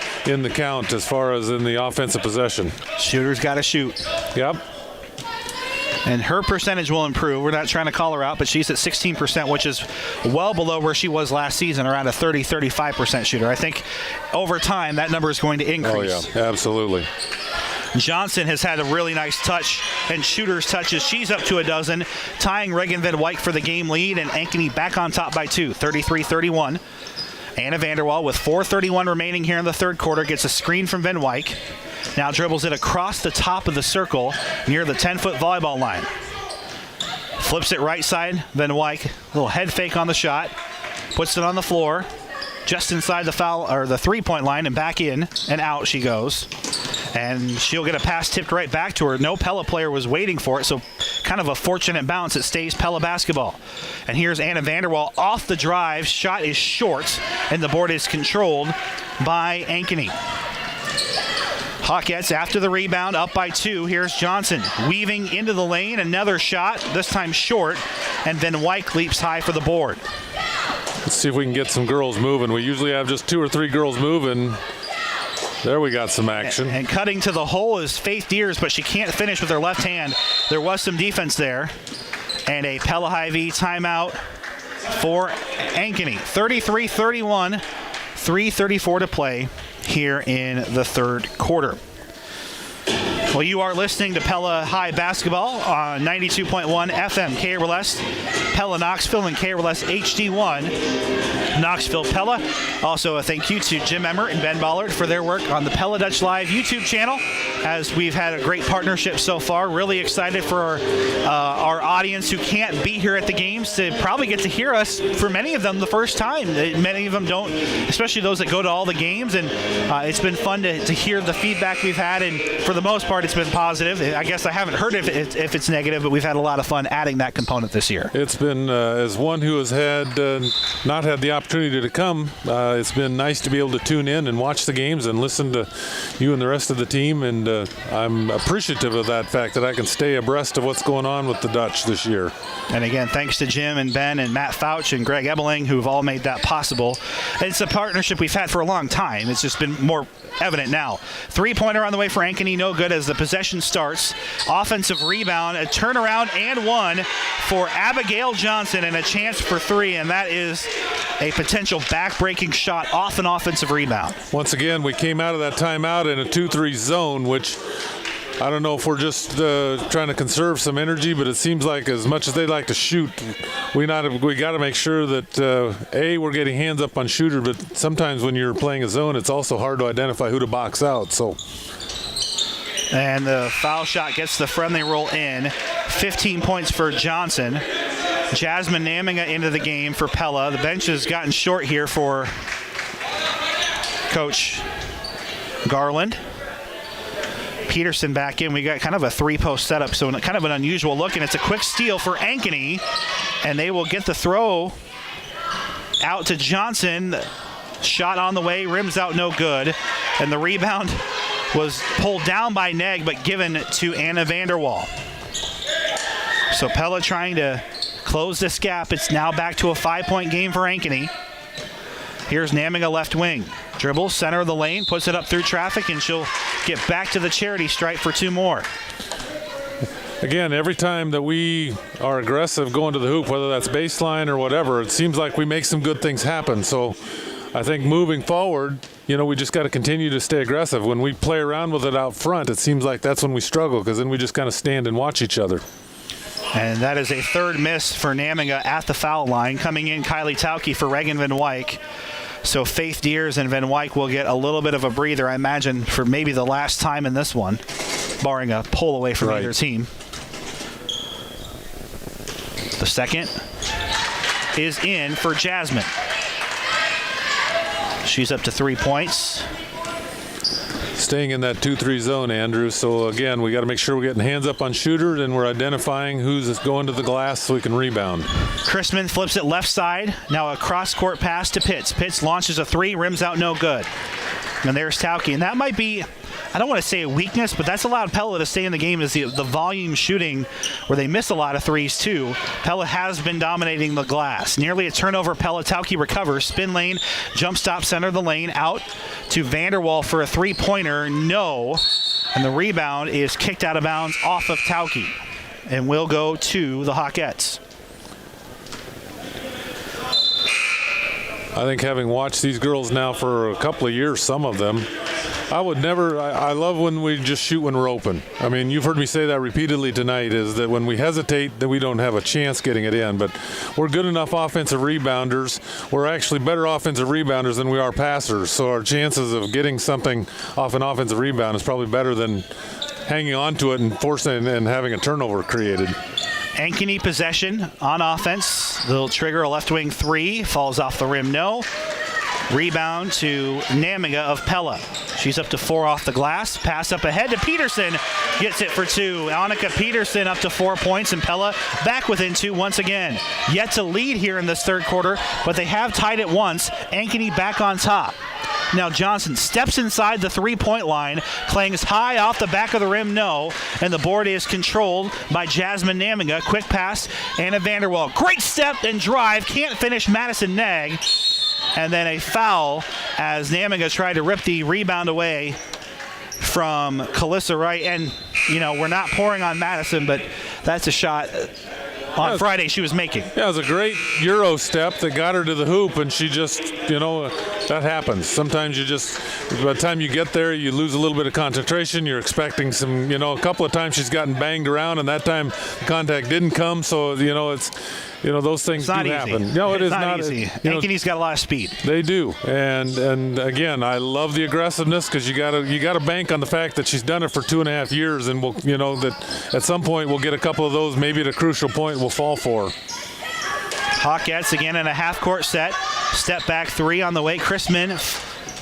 [SPEAKER 2] count as far as in the offensive possession.
[SPEAKER 1] Shooter's got to shoot.
[SPEAKER 2] Yep.
[SPEAKER 1] And her percentage will improve. We're not trying to call her out, but she's at 16%, which is well below where she was last season, around a 30-35% shooter. I think over time that number is going to increase.
[SPEAKER 2] Oh, yeah, absolutely.
[SPEAKER 1] Johnson has had a really nice touch and shooter's touches. She's up to a dozen, tying Reagan Van Wyk for the game lead, and Ankeny back on top by 2, 33-31. Anna Vanderwall with 4:31 remaining here in the third quarter gets a screen from Van Wyk. Now dribbles it across the top of the circle near the 10-foot volleyball line. Flips it right side, Van Wyk, little head fake on the shot, puts it on the floor, just inside the foul or the three-point line, and back in and out she goes. And she'll get a pass tipped right back to her. No Pella player was waiting for it, so kind of a fortunate bounce. It stays Pella basketball. And here's Anna Vanderwall off the drive. Shot is short, and the board is controlled by Ankeny. Hawkettes after the rebound, up by 2. Here's Johnson weaving into the lane. Another shot, this time short, and Van Wyk leaps high for the board.
[SPEAKER 2] Let's see if we can get some girls moving. We usually have just 2 or 3 girls moving. There we got some action.
[SPEAKER 1] And cutting to the hole is Faith Deers, but she can't finish with her left hand. There was some defense there. And a Pella Hy-Vee timeout for Ankeny. 33-31, 3:34 to play here in the third quarter. Well, you are listening to Pella High Basketball on 92.1 FM KRLS, Pella Knoxville, and KRLS HD1 Knoxville Pella. Also, a thank you to Jim Emmert and Ben Ballard for their work on the Pella Dutch Live YouTube channel, as we've had a great partnership so far. Really excited for our audience who can't be here at the games to probably get to hear us, for many of them, the first time. Many of them don't, especially those that go to all the games, and it's been fun to hear the feedback we've had, and for the most part, it's been positive. I guess I haven't heard if it's negative, but we've had a lot of fun adding that component this year.
[SPEAKER 2] It's been, as one who has had not had the opportunity to come, it's been nice to be able to tune in and watch the games and listen to you and the rest of the team, and I'm appreciative of that fact that I can stay abreast of what's going on with the Dutch this year.
[SPEAKER 1] And again, thanks to Jim and Ben and Matt Fouch and Greg Ebeling, who've all made that possible. It's a partnership we've had for a long time. It's just been more evident now. Three-pointer on the way for Ankeny, no good as the possession starts. Offensive rebound, a turnaround and one for Abigail Johnson, and a chance for three, and that is a potential back-breaking shot off an offensive rebound.
[SPEAKER 2] Once again, we came out of that timeout in a 2-3 zone, which I don't know if we're just trying to conserve some energy, but it seems like as much as they like to shoot, we got to make sure that, we're getting hands up on shooter, but sometimes when you're playing a zone, it's also hard to identify who to box out. So.
[SPEAKER 1] And the foul shot gets the friendly roll in. 15 points for Johnson. Jasmine Naminga into the game for Pella. The bench has gotten short here for Coach Garland. Peterson back in. We got kind of a three-post setup, so kind of an unusual look, and it's a quick steal for Ankeny, and they will get the throw out to Johnson. Shot on the way, rims out, no good, and the rebound was pulled down by Neg, but given to Anna Vanderwall. So Pella trying to close this gap. It's now back to a 5-point game for Ankeny. Here's Naminga left wing. Dribbles, center of the lane, puts it up through traffic, and she'll get back to the charity stripe for two more.
[SPEAKER 2] Again, every time that we are aggressive going to the hoop, whether that's baseline or whatever, it seems like we make some good things happen. So I think moving forward, we just got to continue to stay aggressive. When we play around with it out front, it seems like that's when we struggle, because then we just kind of stand and watch each other.
[SPEAKER 1] And that is a third miss for Naminga at the foul line. Coming in, Kylie Tauke for Reagan Van Wyk. So Faith Deers and Van Wyk will get a little bit of a breather, I imagine, for maybe the last time in this one, barring a pull away from either team. The second is in for Jasmine. She's up to 3 points.
[SPEAKER 2] Staying in that 2-3 zone, Andrew. So, again, we got to make sure we're getting hands up on shooter, and we're identifying who's going to the glass so we can rebound.
[SPEAKER 1] Chrisman flips it left side. Now a cross-court pass to Pitts. Pitts launches a three, rims out, no good. And there's Tauke. And that might be, I don't want to say a weakness, but that's allowed Pella to stay in the game, is the volume shooting where they miss a lot of threes too. Pella has been dominating the glass. Nearly a turnover. Pella. Tauke recovers. Spin lane. Jump stop center of the lane. Out to Vanderwall for a three-pointer. No. And the rebound is kicked out of bounds off of Tauke and will go to the Hawkettes.
[SPEAKER 2] I think having watched these girls now for a couple of years, some of them, I love when we just shoot when we're open. I mean, you've heard me say that repeatedly tonight, is that when we hesitate, that we don't have a chance getting it in. But we're good enough offensive rebounders. We're actually better offensive rebounders than we are passers. So our chances of getting something off an offensive rebound is probably better than hanging on to it and forcing and having a turnover created.
[SPEAKER 1] Ankeny possession on offense. They'll trigger a left wing three. Falls off the rim, no. Rebound to Naminga of Pella. She's up to 4 off the glass. Pass up ahead to Peterson. Gets it for 2. Annika Peterson up to 4 points, and Pella back within 2 once again. Yet to lead here in this third quarter, but they have tied it once. Ankeny back on top. Now Johnson steps inside the three-point line, clangs high off the back of the rim, no, and the board is controlled by Jasmine Naminga. Quick pass, Anna Vanderwall. Great step and drive, can't finish Madison Neg. And then a foul as Naminga tried to rip the rebound away from Calissa Wright. And, we're not pouring on Madison, but that's a shot on Friday she was making.
[SPEAKER 2] Yeah, it was a great Euro step that got her to the hoop, and she just, That happens. Sometimes by the time you get there, you lose a little bit of concentration. You're expecting some, a couple of times she's gotten banged around, and that time the contact didn't come. So, it's, those things do happen. No, it is not
[SPEAKER 1] easy. Ankeny's got a lot of speed.
[SPEAKER 2] They do. And again, I love the aggressiveness because you gotta bank on the fact that she's done it for 2.5 years, and that at some point we'll get a couple of those, maybe at a crucial point we'll fall for.
[SPEAKER 1] Hawkettes again in a half-court set. Step back three on the way. Chrisman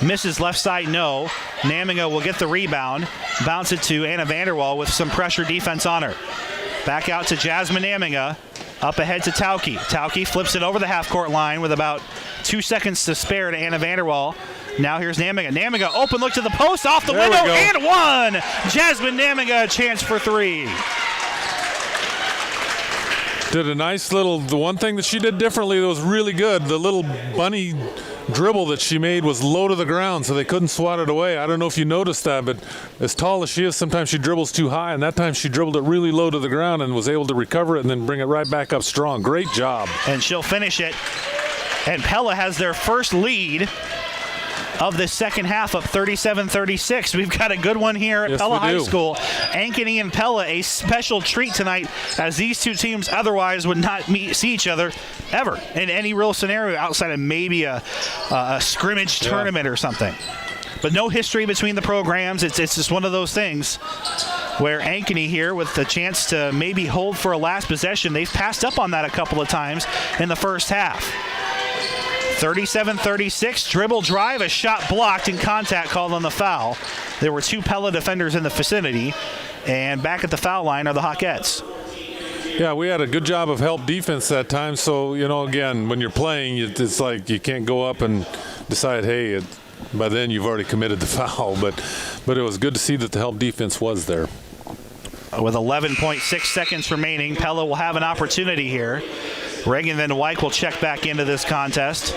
[SPEAKER 1] misses left side, no. Namiga will get the rebound. Bounce it to Anna Vanderwall with some pressure defense on her. Back out to Jasmine Namiga. Up ahead to Tauke. Tauke flips it over the half-court line with about 2 seconds to spare to Anna Vanderwall. Now here's Namiga. Namiga, open look to the post, off the window, and one! Jasmine Namiga, a chance for three.
[SPEAKER 2] Did a nice the one thing that she did differently that was really good, the little bunny dribble that she made was low to the ground, so they couldn't swat it away. I don't know if you noticed that, but as tall as she is, sometimes she dribbles too high, and that time she dribbled it really low to the ground and was able to recover it and then bring it right back up strong. Great job.
[SPEAKER 1] And she'll finish it. And Pella has their first lead of the second half, up 37-36. We've got a good one here at Pella High School. Ankeny and Pella, a special treat tonight, as these two teams otherwise would not see each other ever in any real scenario outside of maybe a scrimmage tournament or something. But no history between the programs. It's just one of those things where Ankeny here with the chance to maybe hold for a last possession. They've passed up on that a couple of times in the first half. 37-36, dribble drive, a shot blocked and contact called on the foul. There were two Pella defenders in the vicinity, and back at the foul line are the Hawkettes.
[SPEAKER 2] Yeah, we had a good job of help defense that time, so, again, when you're playing, it's like you can't go up and decide, hey, by then you've already committed the foul, but it was good to see that the help defense was there.
[SPEAKER 1] With 11.6 seconds remaining, Pella will have an opportunity here. Reagan Van Wyk will check back into this contest.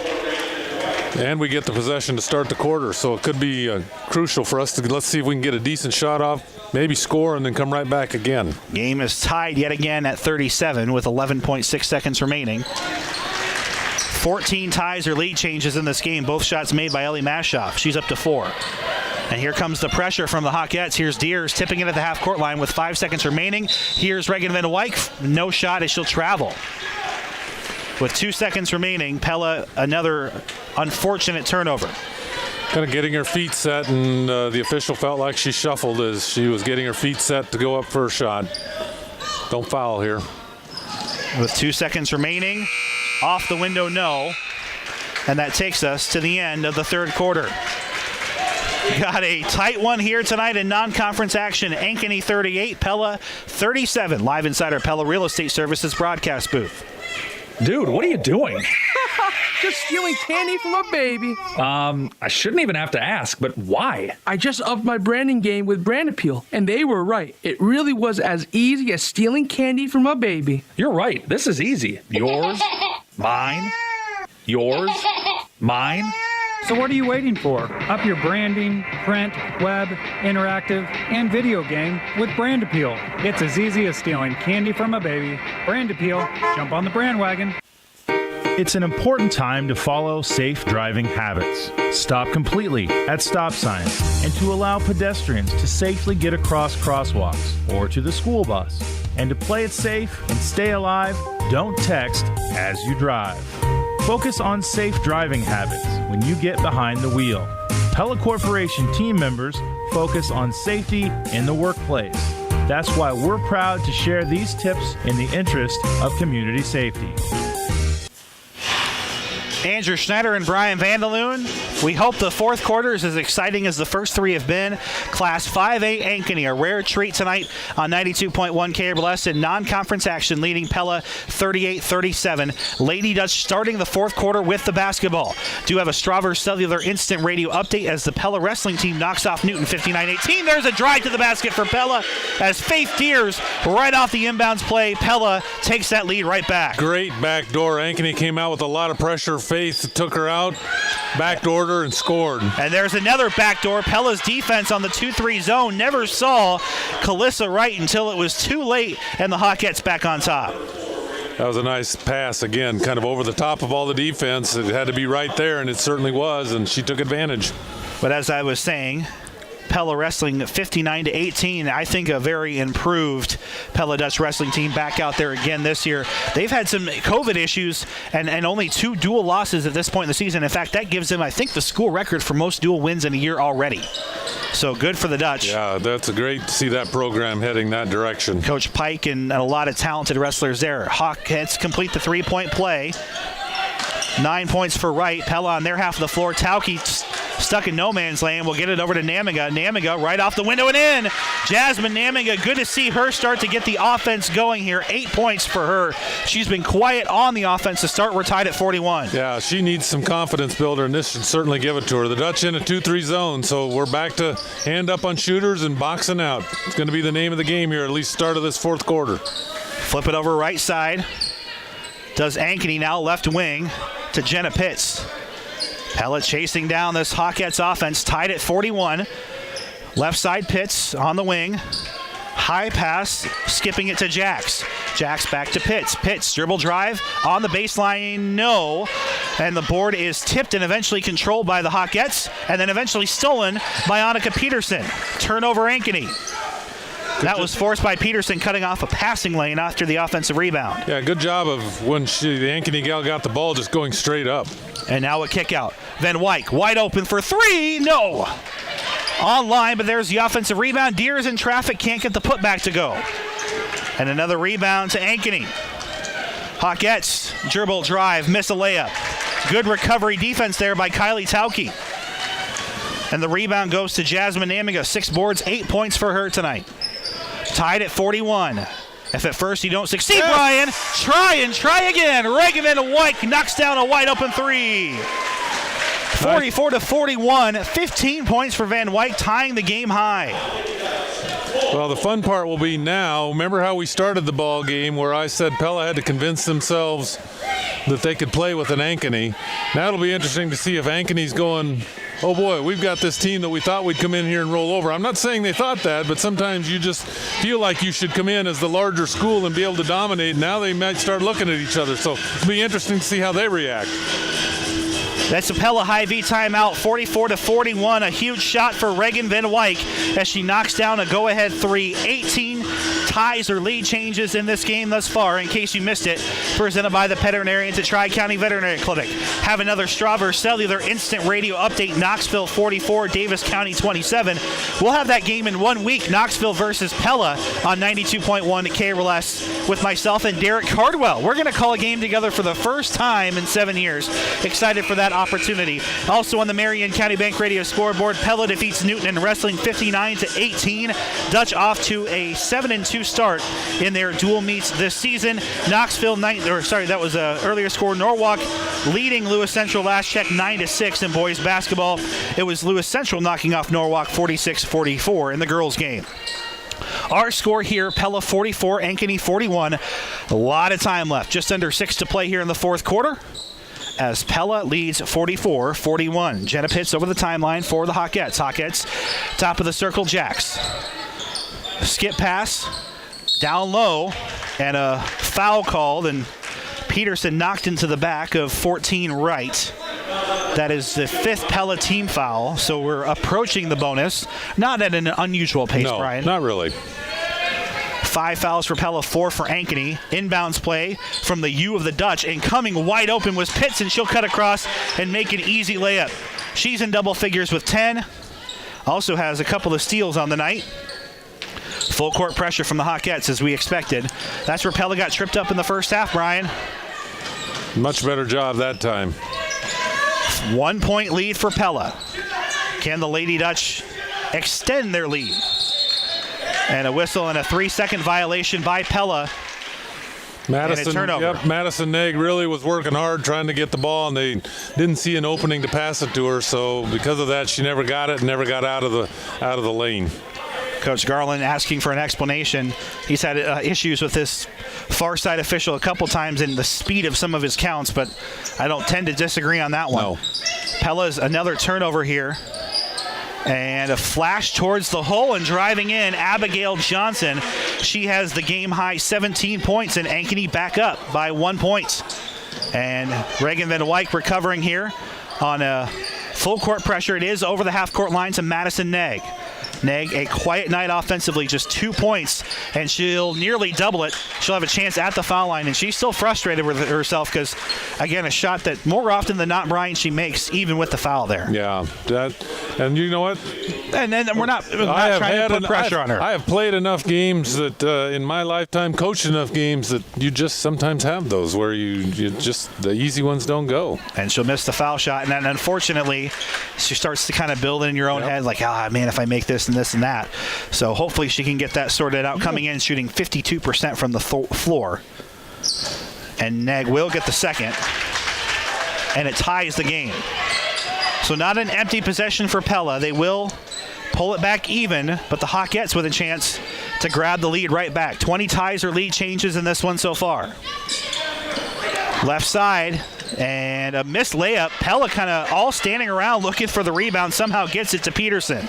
[SPEAKER 2] And we get the possession to start the quarter, so it could be crucial for us let's see if we can get a decent shot off, maybe score, and then come right back again.
[SPEAKER 1] Game is tied yet again at 37 with 11.6 seconds remaining. 14 ties or lead changes in this game, both shots made by Ellie Mashoff. She's up to 4. And here comes the pressure from the Hawkettes. Here's Deers tipping it at the half-court line with 5 seconds remaining. Here's Reagan Van Wyk. No shot as she'll travel. With 2 seconds remaining, Pella, another unfortunate turnover.
[SPEAKER 2] Kind of getting her feet set, and the official felt like she shuffled as she was getting her feet set to go up for a shot. Don't foul here.
[SPEAKER 1] With 2 seconds remaining, off the window, no. And that takes us to the end of the third quarter. Got a tight one here tonight in non-conference action. Ankeny 38, Pella 37. Live inside our Pella Real Estate Services broadcast booth.
[SPEAKER 12] Dude, what are you doing?
[SPEAKER 21] Just stealing candy from a baby.
[SPEAKER 12] I shouldn't even have to ask, but why?
[SPEAKER 21] I just upped my branding game with Brand Appeal, and they were right. It really was as easy as stealing candy from a baby.
[SPEAKER 12] You're right. This is easy. Yours, mine, yours, mine.
[SPEAKER 22] So what are you waiting for? Up your branding, print, web, interactive, and video game with Brand Appeal. It's as easy as stealing candy from a baby. Brand Appeal. Jump on the brand wagon.
[SPEAKER 23] It's an important time to follow safe driving habits. Stop completely at stop signs and to allow pedestrians to safely get across crosswalks or to the school bus. And to play it safe and stay alive, don't text as you drive. Focus on safe driving habits when you get behind the wheel. Pella Corporation team members focus on safety in the workplace. That's why we're proud to share these tips in the interest of community safety.
[SPEAKER 1] Andrew Schneider and Brian Vandeloon. We hope the fourth quarter is as exciting as the first three have been. Class 5A Ankeny, a rare treat tonight on 92.1 KBLS in non-conference action, leading Pella 38-37. Lady Dutch starting the fourth quarter with the basketball. Do have a Strawver Cellular instant radio update as the Pella wrestling team knocks off Newton 59-18. There's a drive to the basket for Pella as Faith Deers right off the inbounds play. Pella takes that lead right back.
[SPEAKER 2] Great backdoor. Ankeny came out with a lot of pressure. Faith took her out, backdoored her, and scored.
[SPEAKER 1] And there's another backdoor. Pella's defense on the 2-3 zone never saw Calissa Wright until it was too late, and the Hawkettes back on top.
[SPEAKER 2] That was a nice pass, again, kind of over the top of all the defense. It had to be right there, and it certainly was, and she took advantage.
[SPEAKER 1] But as I was saying, Pella Wrestling 59-18. I think a very improved Pella Dutch Wrestling team back out there again this year. They've had some COVID issues and only 2 dual losses at this point in the season. In fact, that gives them, I think, the school record for most dual wins in a year already. So good for the Dutch.
[SPEAKER 2] Yeah, that's great to see that program heading that direction.
[SPEAKER 1] Coach Pike and a lot of talented wrestlers there. Hawkettes complete the 3-point play. 9 points for Wright. Pella on their half of the floor. Tauke stuck in no man's land. We'll get it over to Namiga. Namiga right off the window and in. Jasmine Namiga, good to see her start to get the offense going here. 8 points for her. She's been quiet on the offense to start. We're tied at 41.
[SPEAKER 2] Yeah, she needs some confidence builder, and this should certainly give it to her. The Dutch in a 2-3 zone, so we're back to hand up on shooters and boxing out. It's going to be the name of the game here, at least start of this fourth quarter.
[SPEAKER 1] Flip it over right side. Does Ankeny now left wing to Jenna Pitts. Pella chasing down this Hawkettes offense, tied at 41. Left side Pitts on the wing. High pass, skipping it to Jax. Jax back to Pitts. Pitts, dribble drive on the baseline, no. And the board is tipped and eventually controlled by the Hawkettes, and then eventually stolen by Annika Peterson. Turnover Ankeny. That was forced by Peterson cutting off a passing lane after the offensive rebound.
[SPEAKER 2] Yeah, good job of when the Ankeny gal got the ball just going straight up.
[SPEAKER 1] And now a kick out. Van Wyk wide open for 3. No. Online, but there's the offensive rebound. Deers in traffic, can't get the putback to go. And another rebound to Ankeny. Hawkettes, dribble drive, miss a layup. Good recovery defense there by Kylie Tauke. And the rebound goes to Jasmine Namiga. 6 boards, 8 points for her tonight. Tied at 41. If at first you don't succeed, Brian, try again. Reagan Van Wyk knocks down a wide open 3. 44-41, 15 points for Van Wyk, tying the game high.
[SPEAKER 2] Well, the fun part will be now, remember how we started the ball game where I said Pella had to convince themselves that they could play with an Ankeny. Now it'll be interesting to see if Ankeny's going, oh boy, we've got this team that we thought we'd come in here and roll over. I'm not saying they thought that, but sometimes you just feel like you should come in as the larger school and be able to dominate. Now they might start looking at each other, so it'll be interesting to see how they react.
[SPEAKER 1] That's a Pella High V timeout, 44-41. A huge shot for Reagan Van Wyk as she knocks down a go-ahead 3. 18 ties or lead changes in this game thus far, in case you missed it. Presented by the Veterinarians at Tri-County Veterinary Clinic. Have another Strauver Cellular Instant Radio Update. Knoxville 44, Davis County 27. We'll have that game in 1 week. Knoxville versus Pella on 92.1 KRLS with myself and Derek Cardwell. We're going to call a game together for the first time in 7 years. Excited for that opportunity. Also on the Marion County Bank Radio scoreboard, Pella defeats Newton in wrestling 59-18. Dutch off to a 7-2 start in their dual meets this season. Knoxville that was a earlier score. Norwalk leading Lewis Central last check 9-6 in boys basketball. It was Lewis Central knocking off Norwalk 46-44 in the girls game. Our score here, Pella 44, Ankeny 41. A lot of time left. Just under 6 to play here in the fourth quarter, as Pella leads 44-41. Jenna Pitts over the timeline for the Hawkettes. Hawkettes, top of the circle, Jax. Skip pass, down low, and a foul called, and Peterson knocked into the back of 14 Wright. That is the 5th Pella team foul, so we're approaching the bonus. Not at an unusual pace,
[SPEAKER 2] no,
[SPEAKER 1] Brian.
[SPEAKER 2] Not really.
[SPEAKER 1] 5 fouls for Pella, 4 for Ankeny. Inbounds play from the U of the Dutch, and coming wide open was Pitts, and she'll cut across and make an easy layup. She's in double figures with 10. Also has a couple of steals on the night. Full court pressure from the Hawkettes as we expected. That's where Pella got tripped up in the first half, Brian.
[SPEAKER 2] Much better job that time.
[SPEAKER 1] 1 point lead for Pella. Can the Lady Dutch extend their lead? And a whistle and a 3-second violation by Pella.
[SPEAKER 2] Madison,
[SPEAKER 1] and a turnover.
[SPEAKER 2] Yep, Madison Nag really was working hard trying to get the ball, and they didn't see an opening to pass it to her. So because of that, she never got it and never got out of the lane.
[SPEAKER 1] Coach Garland asking for an explanation. He's had issues with this far side official a couple times in the speed of some of his counts, but I don't tend to disagree on that one.
[SPEAKER 2] No.
[SPEAKER 1] Pella's another turnover here. And a flash towards the hole and driving in, Abigail Johnson. She has the game-high 17 points, and Ankeny back up by 1 point. And Reagan Van Wyk recovering here on a full court pressure. It is over the half-court line to Madison Negg. Negg, a quiet night offensively, just 2 points, and she'll nearly double it. She'll have a chance at the foul line, and she's still frustrated with herself because, again, a shot that more often than not, Brian, she makes, even with the foul there.
[SPEAKER 2] Yeah, and you know what?
[SPEAKER 1] And then we're not trying to put pressure on her.
[SPEAKER 2] I have played enough games that in my lifetime, coached enough games that you just sometimes have those where you just, the easy ones don't go.
[SPEAKER 1] And she'll miss the foul shot, and then unfortunately, she starts to kind of build it in your own head, like, man, if I make this and this and that. So hopefully she can get that sorted out. Coming in, shooting 52% from the floor. And Negg will get the second. And it ties the game. So not an empty possession for Pella. They will pull it back even, but the Hawkettes with a chance to grab the lead right back. 20 ties or lead changes in this one so far. Left side, and a missed layup. Pella kind of all standing around looking for the rebound, somehow gets it to Peterson.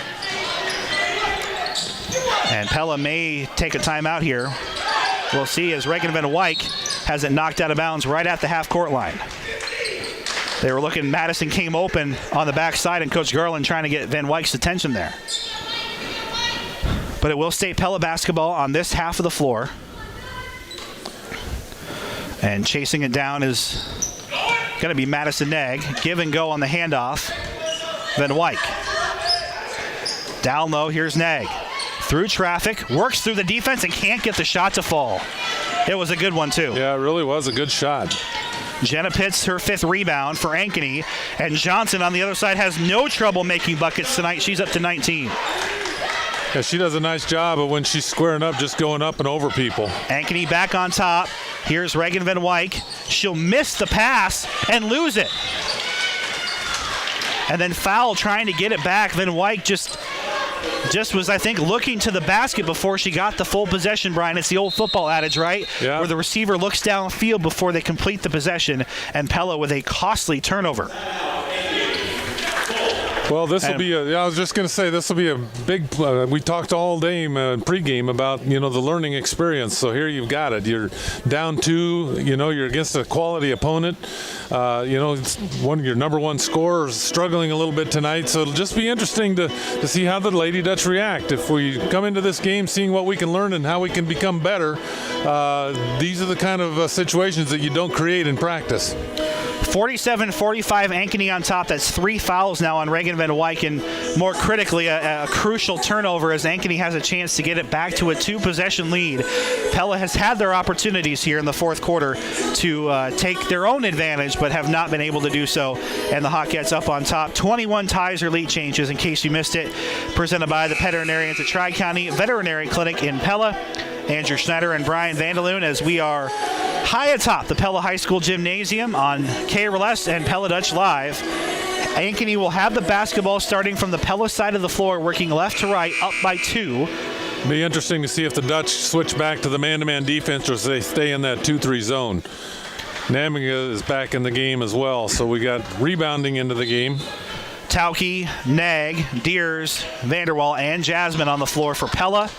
[SPEAKER 1] And Pella may take a timeout here. We'll see as Reagan Van Wyk has it knocked out of bounds right at the half-court line. They were looking, Madison came open on the backside, and Coach Garland trying to get Van Wyk's attention there. But it will stay Pella basketball on this half of the floor. And chasing it down is going to be Madison Negg. Give and go on the handoff. Van Wyk. Down low, here's Negg. Through traffic, works through the defense and can't get the shot to fall. It was a good one, too.
[SPEAKER 2] Yeah, it really was a good shot.
[SPEAKER 1] Jenna Pitts, her 5th rebound for Ankeny. And Johnson on the other side has no trouble making buckets tonight. She's up to 19.
[SPEAKER 2] Yeah, she does a nice job of when she's squaring up, just going up and over people.
[SPEAKER 1] Ankeny back on top. Here's Reagan Van Wyk. She'll miss the pass and lose it. And then foul trying to get it back. Van Wyk just was, I think, looking to the basket before she got the full possession, Brian. It's the old football adage, right?
[SPEAKER 2] Yeah.
[SPEAKER 1] Where the receiver looks downfield before they complete the possession, and Pella with a costly turnover.
[SPEAKER 2] Well, this will be I was just going to say, this will be a big, we talked all day pregame about, the learning experience. So here you've got it. You're down 2, you're against a quality opponent. It's one of your number one scorers struggling a little bit tonight. So it'll just be interesting to see how the Lady Dutch react. If we come into this game seeing what we can learn and how we can become better, these are the kind of situations that you don't create in practice.
[SPEAKER 1] 47-45, Ankeny on top. That's 3 fouls now on Reagan Van Wyk, and more critically, a crucial turnover as Ankeny has a chance to get it back to a 2-possession lead. Pella has had their opportunities here in the fourth quarter to take their own advantage, but have not been able to do so, and the Hawkettes up on top. 21 ties or lead changes, in case you missed it, presented by the veterinarians at Tri-County Veterinary Clinic in Pella. Andrew Schneider and Brian Vandaloon as we are high atop the Pella High School Gymnasium on KRLS and Pella Dutch Live. Ankeny will have the basketball starting from the Pella side of the floor, working left to right, up by 2.
[SPEAKER 2] Be interesting to see if the Dutch switch back to the man-to-man defense or if they stay in that 2-3 zone. Namiga is back in the game as well, so we got rebounding into the game.
[SPEAKER 1] Tauke, Negg, Deers, Vanderwall, and Jasmine on the floor for Pella.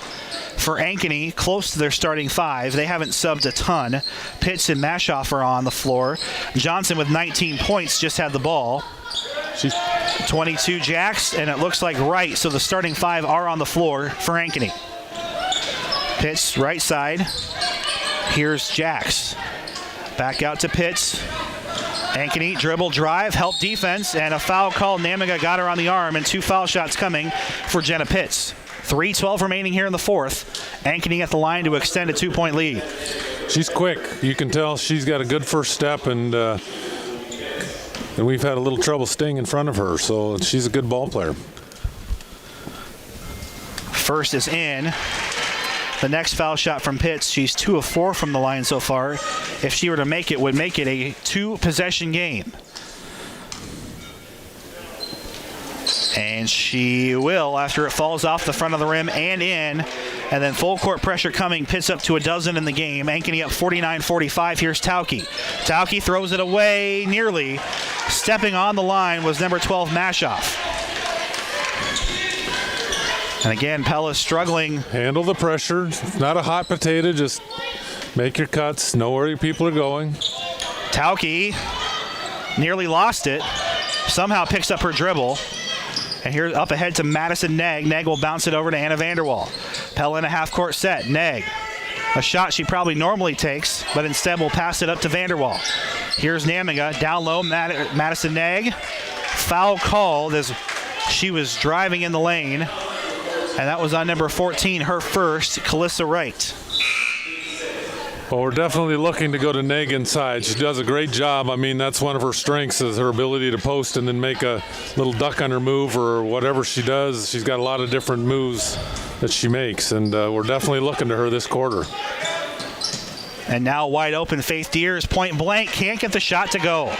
[SPEAKER 1] For Ankeny, close to their starting 5. They haven't subbed a ton. Pitts and Mashoff are on the floor. Johnson with 19 points just had the ball.
[SPEAKER 2] She's
[SPEAKER 1] 22 Jacks, and it looks like Wright, so the starting 5 are on the floor for Ankeny. Pitts, right side. Here's Jacks. Back out to Pitts. Ankeny, dribble, drive, help defense, and a foul call. Namiga got her on the arm, and 2 foul shots coming for Jenna Pitts. 3:12 remaining here in the fourth. Ankeny at the line to extend a 2-point lead.
[SPEAKER 2] She's quick. You can tell she's got a good first step, and we've had a little trouble staying in front of her, so she's a good ball player.
[SPEAKER 1] First is in. The next foul shot from Pitts, she's 2 of 4 from the line so far. If she were to make it, would make it a 2-possession game. And she will after it falls off the front of the rim and in. And then full court pressure coming. Pitts up to a dozen in the game. Ankeny up 49-45. Here's Tauke. Tauke throws it away nearly. Stepping on the line was number 12, Mashoff. And again, Pella's struggling.
[SPEAKER 2] Handle the pressure. It's not a hot potato. Just make your cuts. Know where your people are going.
[SPEAKER 1] Tauke nearly lost it. Somehow picks up her dribble. And here up ahead to Madison Negg. Negg will bounce it over to Anna Vanderwall. Pella in a half-court set. Negg. A shot she probably normally takes, but instead will pass it up to Vanderwall. Here's Namiga. Down low, Madison Negg. Foul called as she was driving in the lane. And that was on number 14, her first, Calissa Wright.
[SPEAKER 2] Well, we're definitely looking to go to Negg inside. She does a great job. I mean, that's one of her strengths is her ability to post and then make a little duck under move or whatever she does. She's got a lot of different moves that she makes, and we're definitely looking to her this quarter.
[SPEAKER 1] And now wide open, Faith Deers, point blank, can't get the shot to go.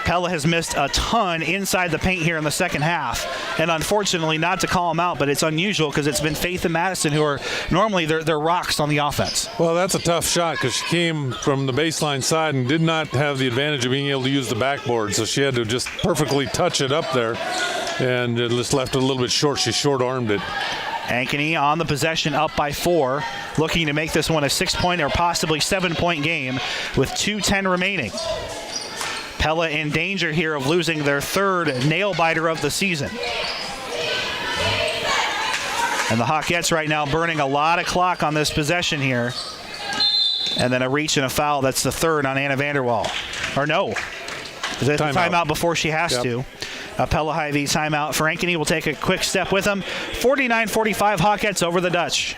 [SPEAKER 1] Pella has missed a ton inside the paint here in the second half. And unfortunately, not to call them out, but it's unusual because it's been Faith and Madison who are normally they're rocks on the offense.
[SPEAKER 2] Well, that's a tough shot because she came from the baseline side and did not have the advantage of being able to use the backboard. So she had to just perfectly touch it up there and it just left it a little bit short. She short-armed it.
[SPEAKER 1] Ankeny on the possession up by 4, looking to make this one a 6-point or possibly 7-point game with 2:10 remaining. Pella in danger here of losing their third nail-biter of the season. And the Hawkettes right now burning a lot of clock on this possession here. And then a reach and a foul. That's the third on Anna Vanderwall. Or no. Timeout before she has to. A Pella Hy-Vee timeout for Ankeny. We'll take a quick step with them. 49-45 Hawkettes over the Dutch.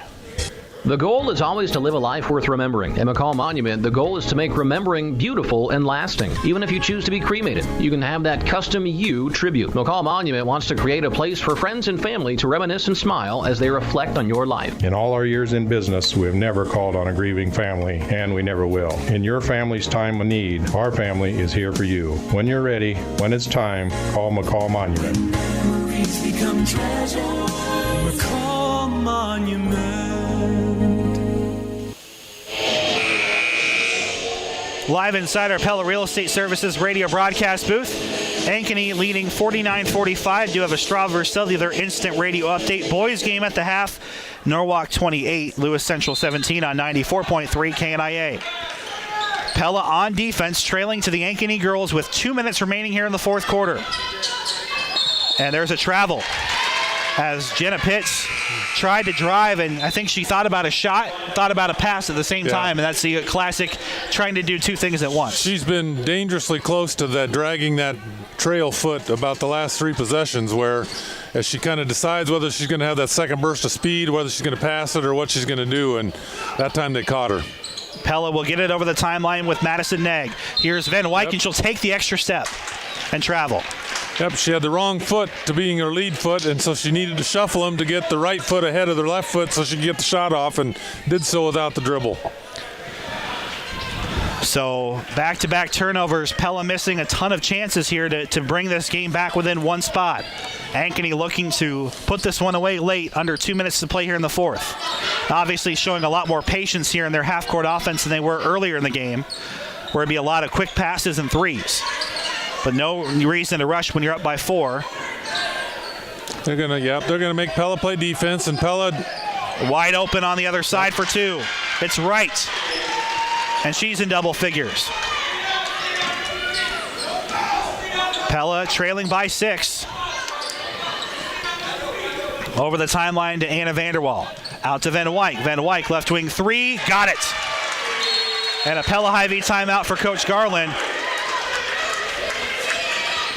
[SPEAKER 17] The goal is always to live a life worth remembering. At McCall Monument, the goal is to make remembering beautiful and lasting. Even if you choose to be cremated, you can have that custom you tribute. McCall Monument wants to create a place for friends and family to reminisce and smile as they reflect on your life.
[SPEAKER 18] In all our years in business, we've never called on a grieving family, and we never will. In your family's time of need, our family is here for you. When you're ready, when it's time, call McCall Monument.
[SPEAKER 10] Memories become treasure. McCall Monument.
[SPEAKER 1] Live inside our Pella Real Estate Services radio broadcast booth. Ankeny leading 49-45. Do have a Strava Cellular instant radio update. Boys game at the half. Norwalk 28, Lewis Central 17 on 94.3 KNIA. Pella on defense, trailing to the Ankeny girls with 2 minutes remaining here in the fourth quarter. And there's a travel as Jenna Pitts tried to drive, and I think she thought about a shot, thought about a pass at the same time, and that's the classic trying to do two things at once.
[SPEAKER 2] She's been dangerously close to that, dragging that trail foot about the last 3 possessions, where as she kind of decides whether she's going to have that second burst of speed, whether she's going to pass it or what she's going to do, and that time they caught her.
[SPEAKER 1] Pella will get it over the timeline with Madison Negg. Here's Van Wyk, and she'll take the extra step and travel.
[SPEAKER 2] Yep, she had the wrong foot to being her lead foot, and so she needed to shuffle them to get the right foot ahead of their left foot so she could get the shot off, and did so without the dribble.
[SPEAKER 1] So back-to-back turnovers. Pella missing a ton of chances here to bring this game back within one spot. Ankeny looking to put this one away late, under 2 minutes to play here in the fourth. Obviously showing a lot more patience here in their half-court offense than they were earlier in the game, where it'd be a lot of quick passes and threes. But no reason to rush when you're up by 4.
[SPEAKER 2] They're gonna make Pella play defense, and Pella
[SPEAKER 1] wide open on the other side for 2. It's right, and she's in double figures. Pella trailing by 6. Over the timeline to Anna Vanderwall. Out to Van Wyk. Van Wyk left wing 3, got it. And a Pella Hy-Vee timeout for Coach Garland.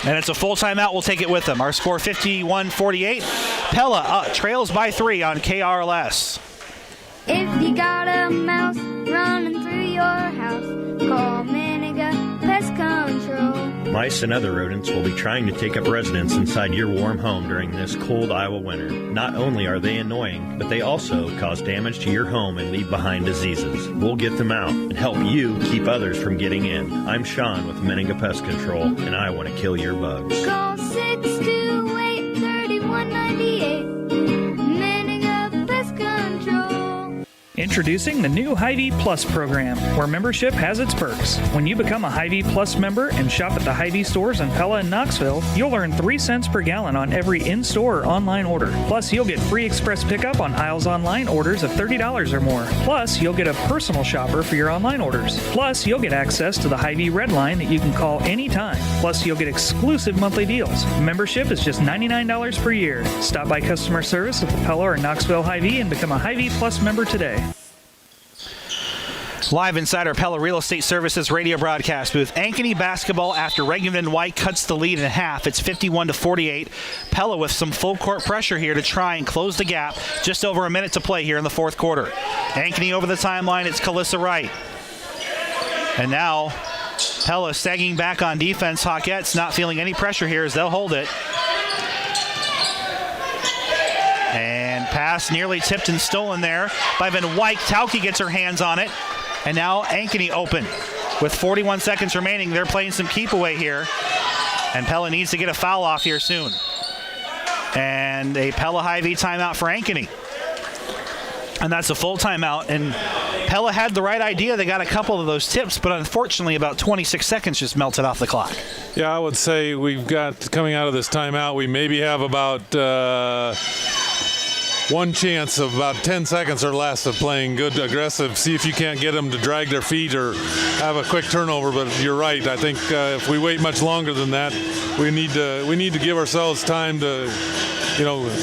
[SPEAKER 1] And it's a full timeout. We'll take it with them. Our score 51-48. Pella trails by 3 on KRLS.
[SPEAKER 4] If you got a mouse running through your house, call Maniga Pest Control.
[SPEAKER 5] Mice and other rodents will be trying to take up residence inside your warm home during this cold Iowa winter. Not only are they annoying, but they also cause damage to your home and leave behind diseases. We'll get them out and help you keep others from getting in. I'm Sean with Maniga Pest Control, and I want to kill your bugs.
[SPEAKER 4] Call 628-3198. Maniga Pest Control.
[SPEAKER 6] Introducing the new Hy-Vee Plus program, where membership has its perks. When you become a Hy-Vee Plus member and shop at the Hy-Vee stores in Pella and Knoxville, you'll earn 3 cents per gallon on every in-store or online order. Plus, you'll get free express pickup on Isles Online orders of $30 or more. Plus, you'll get a personal shopper for your online orders. Plus, you'll get access to the Hy-Vee Red Line that you can call anytime. Plus, you'll get exclusive monthly deals. Membership is just $99 per year. Stop by customer service at the Pella or Knoxville Hy-Vee and become a Hy-Vee Plus member today.
[SPEAKER 1] Live inside our Pella Real Estate Services radio broadcast booth. Ankeny basketball after Regnum White cuts the lead in half. It's 51-48. Pella with some full court pressure here to try and close the gap. Just over a minute to play here in the fourth quarter. Ankeny over the timeline. It's Calissa Wright. And now Pella sagging back on defense. Hawkettes not feeling any pressure here as they'll hold it. And pass nearly tipped and stolen there by Van Wyk. Tauke gets her hands on it. And now Ankeny open. With 41 seconds remaining, they're playing some keep away here. And Pella needs to get a foul off here soon. And a Pella Hy-Vee timeout for Ankeny. And that's a full timeout. And Pella had the right idea. They got a couple of those tips, but unfortunately about 26 seconds just melted off the clock.
[SPEAKER 2] Yeah, I would say we've got, coming out of this timeout, we maybe have about one chance of about 10 seconds or less of playing good aggressive. See if you can't get them to drag their feet or have a quick turnover. But you're right. I think if we wait much longer than that, we need to give ourselves time to,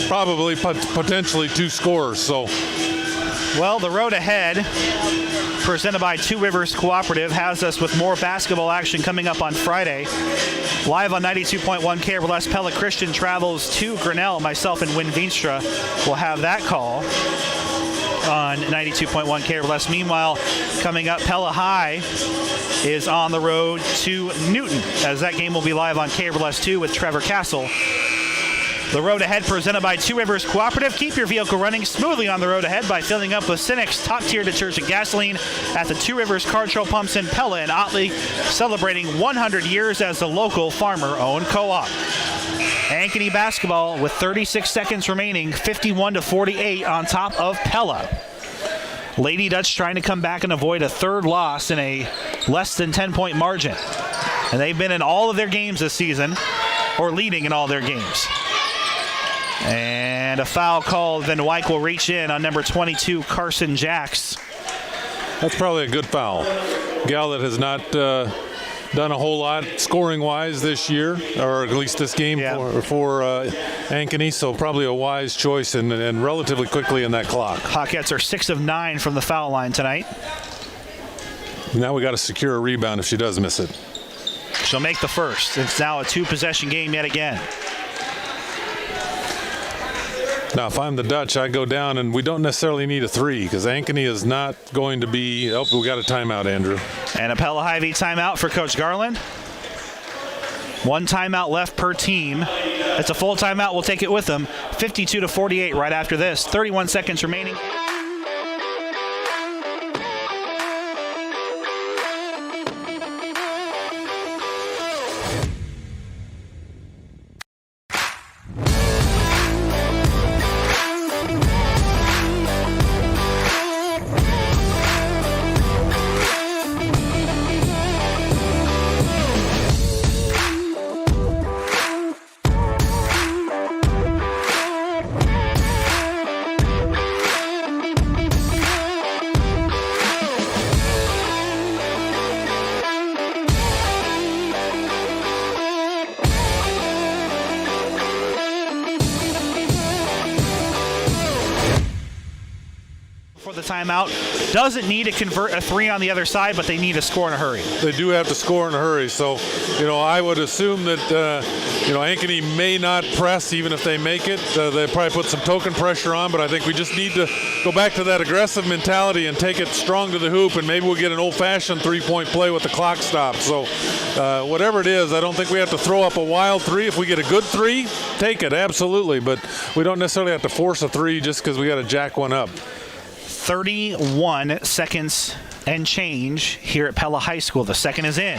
[SPEAKER 2] probably potentially 2 scores. So,
[SPEAKER 1] well, the road ahead, presented by Two Rivers Cooperative, has us with more basketball action coming up on Friday. Live on 92.1 KRLS, Pella Christian travels to Grinnell. Myself and Win Veenstra will have that call on 92.1 KRLS. Meanwhile, coming up, Pella High is on the road to Newton, as that game will be live on KRLS 2 with Trevor Castle. The road ahead presented by Two Rivers Cooperative. Keep your vehicle running smoothly on the road ahead by filling up with Cenex top-tier detergent gasoline at the Two Rivers Car-Troll Pumps in Pella and Otley, celebrating 100 years as the local farmer-owned co-op. Ankeny basketball with 36 seconds remaining, 51-48 on top of Pella. Lady Dutch trying to come back and avoid a third loss in a less than 10-point margin. And they've been in all of their games this season, or leading in all their games. And a foul called. Van Wyk will reach in on number 22, Carson Jacks.
[SPEAKER 2] That's probably a good foul. Gal that has not done a whole lot scoring-wise this year, or at least this game for Ankeny, so probably a wise choice and relatively quickly in that clock.
[SPEAKER 1] Hawkettes are 6 of 9 from the foul line tonight.
[SPEAKER 2] Now we got to secure a rebound if she does miss it.
[SPEAKER 1] She'll make the first. It's now a 2-possession game yet again.
[SPEAKER 2] Now, if I'm the Dutch, I go down, and we don't necessarily need a 3 because Ankeny is not going to be. Oh, we got a timeout, Andrew.
[SPEAKER 1] And a Pella Hy-Vee timeout for Coach Garland. 1 timeout left per team. It's a full timeout. We'll take it with them. 52-48 right after this. 31 seconds remaining. The timeout doesn't need to convert a 3 on the other side, but they need to score in a hurry.
[SPEAKER 2] They do have to score in a hurry. So, I would assume that, Ankeny may not press even if they make it. They probably put some token pressure on, but I think we just need to go back to that aggressive mentality and take it strong to the hoop, and maybe we'll get an old-fashioned 3-point play with the clock stopped. So, whatever it is, I don't think we have to throw up a wild 3. If we get a good 3, take it, absolutely. But we don't necessarily have to force a 3 just because we got to jack one up.
[SPEAKER 1] 31 seconds and change here at Pella High School. The second is in.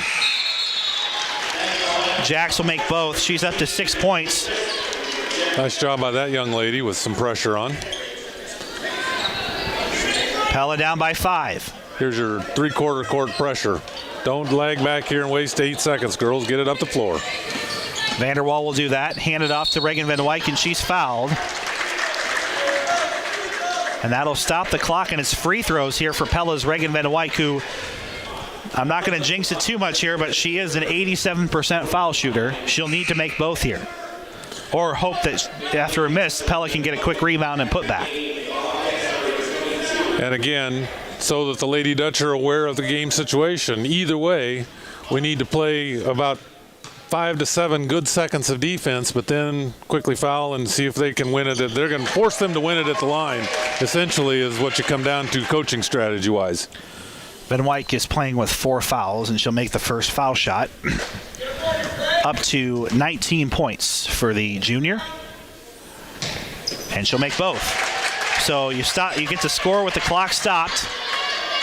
[SPEAKER 1] Jax will make both. She's up to 6 points.
[SPEAKER 2] Nice job by that young lady with some pressure on.
[SPEAKER 1] Pella down by 5.
[SPEAKER 2] Here's your 3/4 court pressure. Don't lag back here and waste 8 seconds, girls. Get it up the floor.
[SPEAKER 1] Vanderwall will do that. Hand it off to Reagan Van Wyk, and she's fouled. And that'll stop the clock, and it's free throws here for Pella's Reagan Van Wyk, who I'm not going to jinx it too much here, but she is an 87% foul shooter. She'll need to make both here. Or hope that after a miss, Pella can get a quick rebound and put back.
[SPEAKER 2] And again, so that the Lady Dutch are aware of the game situation. Either way, we need to play about 5 to 7 good seconds of defense, but then quickly foul and see if they can win it. They're going to force them to win it at the line, essentially, is what you come down to coaching strategy-wise.
[SPEAKER 1] Van Wyk is playing with 4 fouls, and she'll make the first foul shot. Up to 19 points for the junior. And she'll make both. So you get to score with the clock stopped.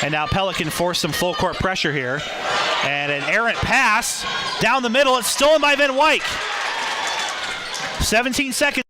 [SPEAKER 1] And now Pella can force some full court pressure here. And an errant pass down the middle. It's stolen by Van Wyk. 17 seconds.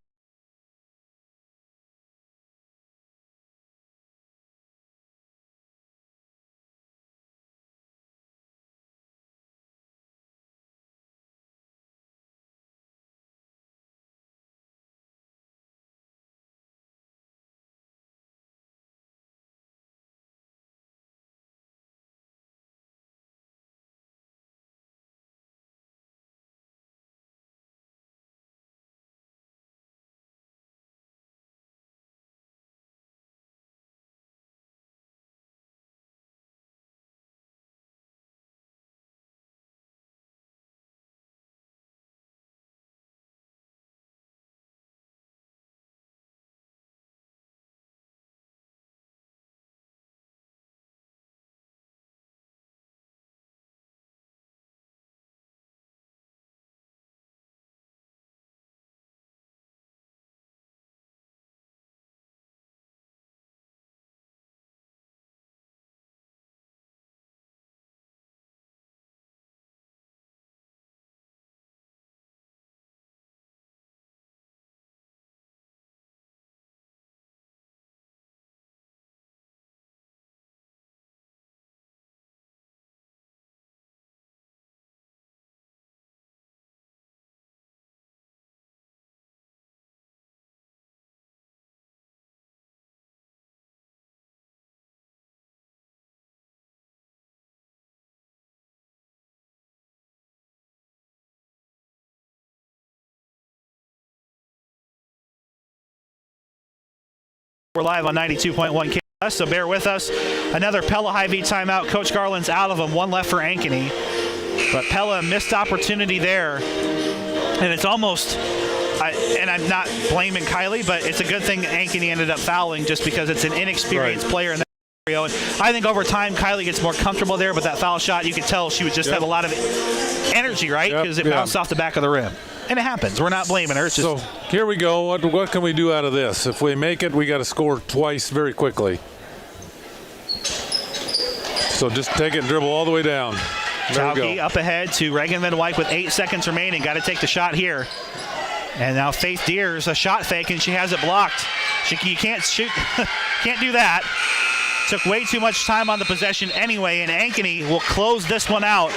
[SPEAKER 1] We're live on 92.1 KS, so bear with us. Another Pella Hy-Vee timeout. Coach Garland's out of them. 1 left for Ankeny. But Pella missed opportunity there. And it's almost, and I'm not blaming Kylie, but it's a good thing that Ankeny ended up fouling just because it's an inexperienced player in that scenario. And I think over time, Kylie gets more comfortable there, but that foul shot, you could tell she would just have a lot of energy, right? Because it bounced off the back of the rim. And it happens. We're not blaming her. It's just...
[SPEAKER 2] So here we go. What can we do out of this? If we make it, we got to score twice very quickly. So just take it and dribble all the way down. There we
[SPEAKER 1] Tauke
[SPEAKER 2] go.
[SPEAKER 1] up ahead to Reagan Van Wyk with 8 seconds remaining. Got to take the shot here. And now Faith Deers, a shot fake, and she has it blocked. You can't shoot. Can't do that. Took way too much time on the possession anyway, and Ankeny will close this one out.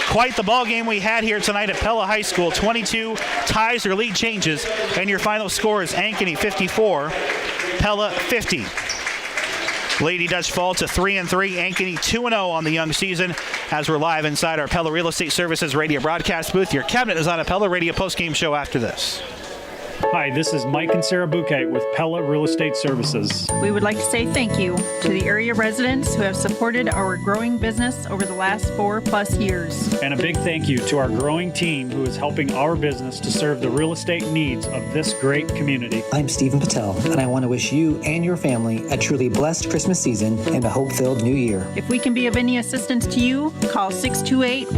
[SPEAKER 1] Quite the ball game we had here tonight at Pella High School. 22 ties or lead changes, and your final score is Ankeny 54, Pella 50. Lady Dutch fall to 3-3. Ankeny 2-0 on the young season. As we're live inside our Pella Real Estate Services radio broadcast booth, your cabinet is on a Pella Radio postgame show after this.
[SPEAKER 22] Hi, this is Mike and Sarah Bouquet with Pella Real Estate Services.
[SPEAKER 7] We would like to say thank you to the area residents who have supported our growing business over the last 4+ years.
[SPEAKER 22] And a big thank you to our growing team who is helping our business to serve the real estate needs of this great community.
[SPEAKER 8] I'm Stephen Patel, and I want to wish you and your family a truly blessed Christmas season and a hope-filled new year.
[SPEAKER 7] If we can be of any assistance to you, call 628-1